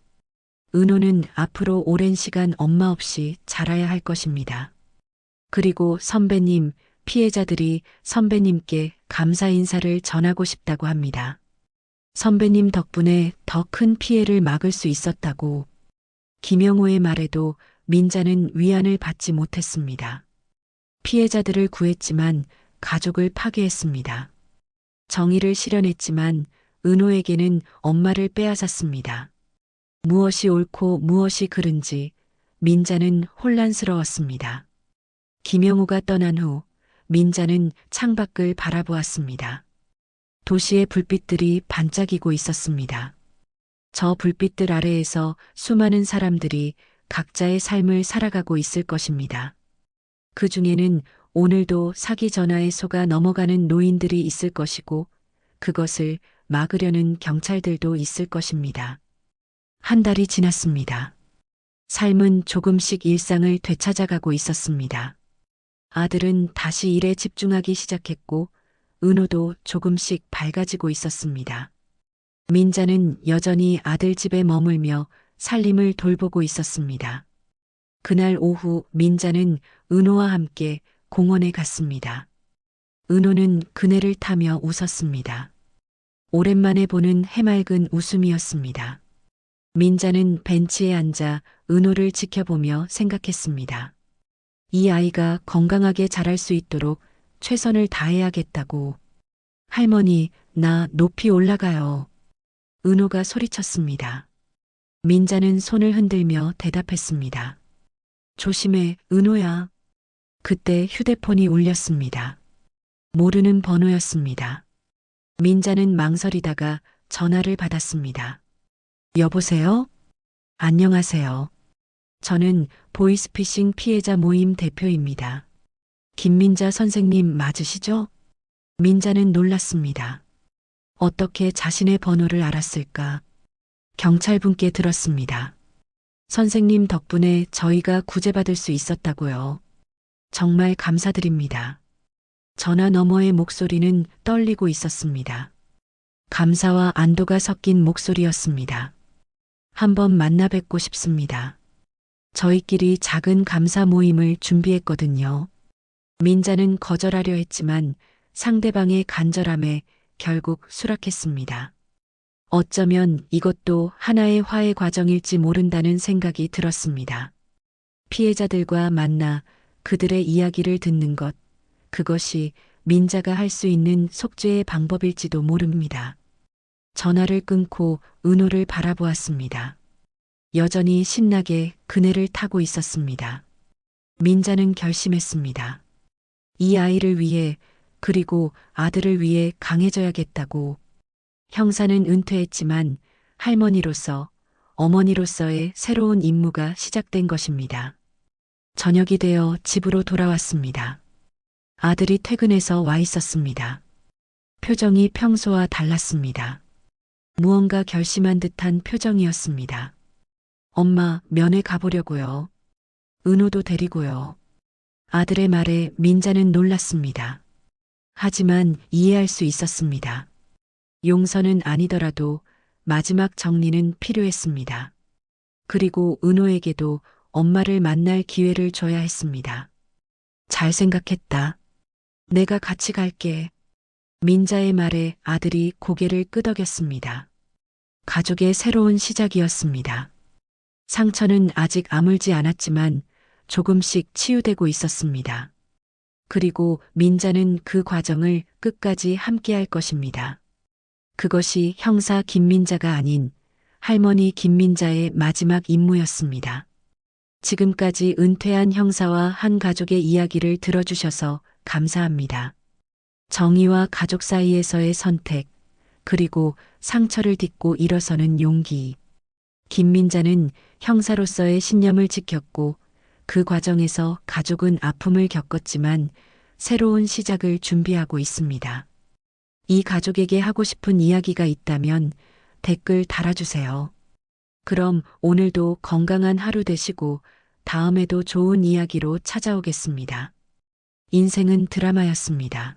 Speaker 1: 은호는 앞으로 오랜 시간 엄마 없이 자라야 할 것입니다. 그리고 선배님, 피해자들이 선배님께 감사 인사를 전하고 싶다고 합니다. 선배님 덕분에 더 큰 피해를 막을 수 있었다고. 김영호의 말에도 민자는 위안을 받지 못했습니다. 피해자들을 구했지만 가족을 파괴했습니다. 정의를 실현했지만 은호에게는 엄마를 빼앗았습니다. 무엇이 옳고 무엇이 그른지 민자는 혼란스러웠습니다. 김영호가 떠난 후 민자는 창밖을 바라보았습니다. 도시의 불빛들이 반짝이고 있었습니다. 저 불빛들 아래에서 수많은 사람들이 각자의 삶을 살아가고 있을 것입니다. 그 중에는 오늘도 사기 전화에 속아 넘어가는 노인들이 있을 것이고 그것을 막으려는 경찰들도 있을 것입니다. 한 달이 지났습니다. 삶은 조금씩 일상을 되찾아가고 있었습니다. 아들은 다시 일에 집중하기 시작했고 은호도 조금씩 밝아지고 있었습니다. 민자는 여전히 아들 집에 머물며 살림을 돌보고 있었습니다. 그날 오후 민자는 은호와 함께 공원에 갔습니다. 은호는 그네를 타며 웃었습니다. 오랜만에 보는 해맑은 웃음이었습니다. 민자는 벤치에 앉아 은호를 지켜보며 생각했습니다. 이 아이가 건강하게 자랄 수 있도록 최선을 다해야겠다고. 할머니, 나 높이 올라가요. 은호가 소리쳤습니다. 민자는 손을 흔들며 대답했습니다. 조심해, 은호야. 그때 휴대폰이 울렸습니다. 모르는 번호였습니다. 민자는 망설이다가 전화를 받았습니다. 여보세요? 안녕하세요. 저는 보이스피싱 피해자 모임 대표입니다. 김민자 선생님 맞으시죠? 민자는 놀랐습니다. 어떻게 자신의 번호를 알았을까? 경찰분께 들었습니다. 선생님 덕분에 저희가 구제받을 수 있었다고요. 정말 감사드립니다. 전화 너머의 목소리는 떨리고 있었습니다. 감사와 안도가 섞인 목소리였습니다. 한번 만나 뵙고 싶습니다. 저희끼리 작은 감사 모임을 준비했거든요. 민자는 거절하려 했지만 상대방의 간절함에 결국 수락했습니다. 어쩌면 이것도 하나의 화해 과정일지 모른다는 생각이 들었습니다. 피해자들과 만나 그들의 이야기를 듣는 것, 그것이 민자가 할 수 있는 속죄의 방법일지도 모릅니다. 전화를 끊고 은호를 바라보았습니다. 여전히 신나게 그네를 타고 있었습니다. 민자는 결심했습니다. 이 아이를 위해 그리고 아들을 위해 강해져야겠다고. 형사는 은퇴했지만 할머니로서 어머니로서의 새로운 임무가 시작된 것입니다. 저녁이 되어 집으로 돌아왔습니다. 아들이 퇴근해서 와 있었습니다. 표정이 평소와 달랐습니다. 무언가 결심한 듯한 표정이었습니다. 엄마, 면회 가보려고요. 은호도 데리고요. 아들의 말에 민자는 놀랐습니다. 하지만 이해할 수 있었습니다. 용서는 아니더라도 마지막 정리는 필요했습니다. 그리고 은호에게도 엄마를 만날 기회를 줘야 했습니다. 잘 생각했다. 내가 같이 갈게. 민자의 말에 아들이 고개를 끄덕였습니다. 가족의 새로운 시작이었습니다. 상처는 아직 아물지 않았지만 조금씩 치유되고 있었습니다. 그리고 민자는 그 과정을 끝까지 함께할 것입니다. 그것이 형사 김민자가 아닌 할머니 김민자의 마지막 임무였습니다. 지금까지 은퇴한 형사와 한 가족의 이야기를 들어주셔서 감사합니다. 정의와 가족 사이에서의 선택, 그리고 상처를 딛고 일어서는 용기. 김민자는 형사로서의 신념을 지켰고 그 과정에서 가족은 아픔을 겪었지만 새로운 시작을 준비하고 있습니다. 이 가족에게 하고 싶은 이야기가 있다면 댓글 달아주세요. 그럼 오늘도 건강한 하루 되시고 다음에도 좋은 이야기로 찾아오겠습니다. 인생은 드라마였습니다.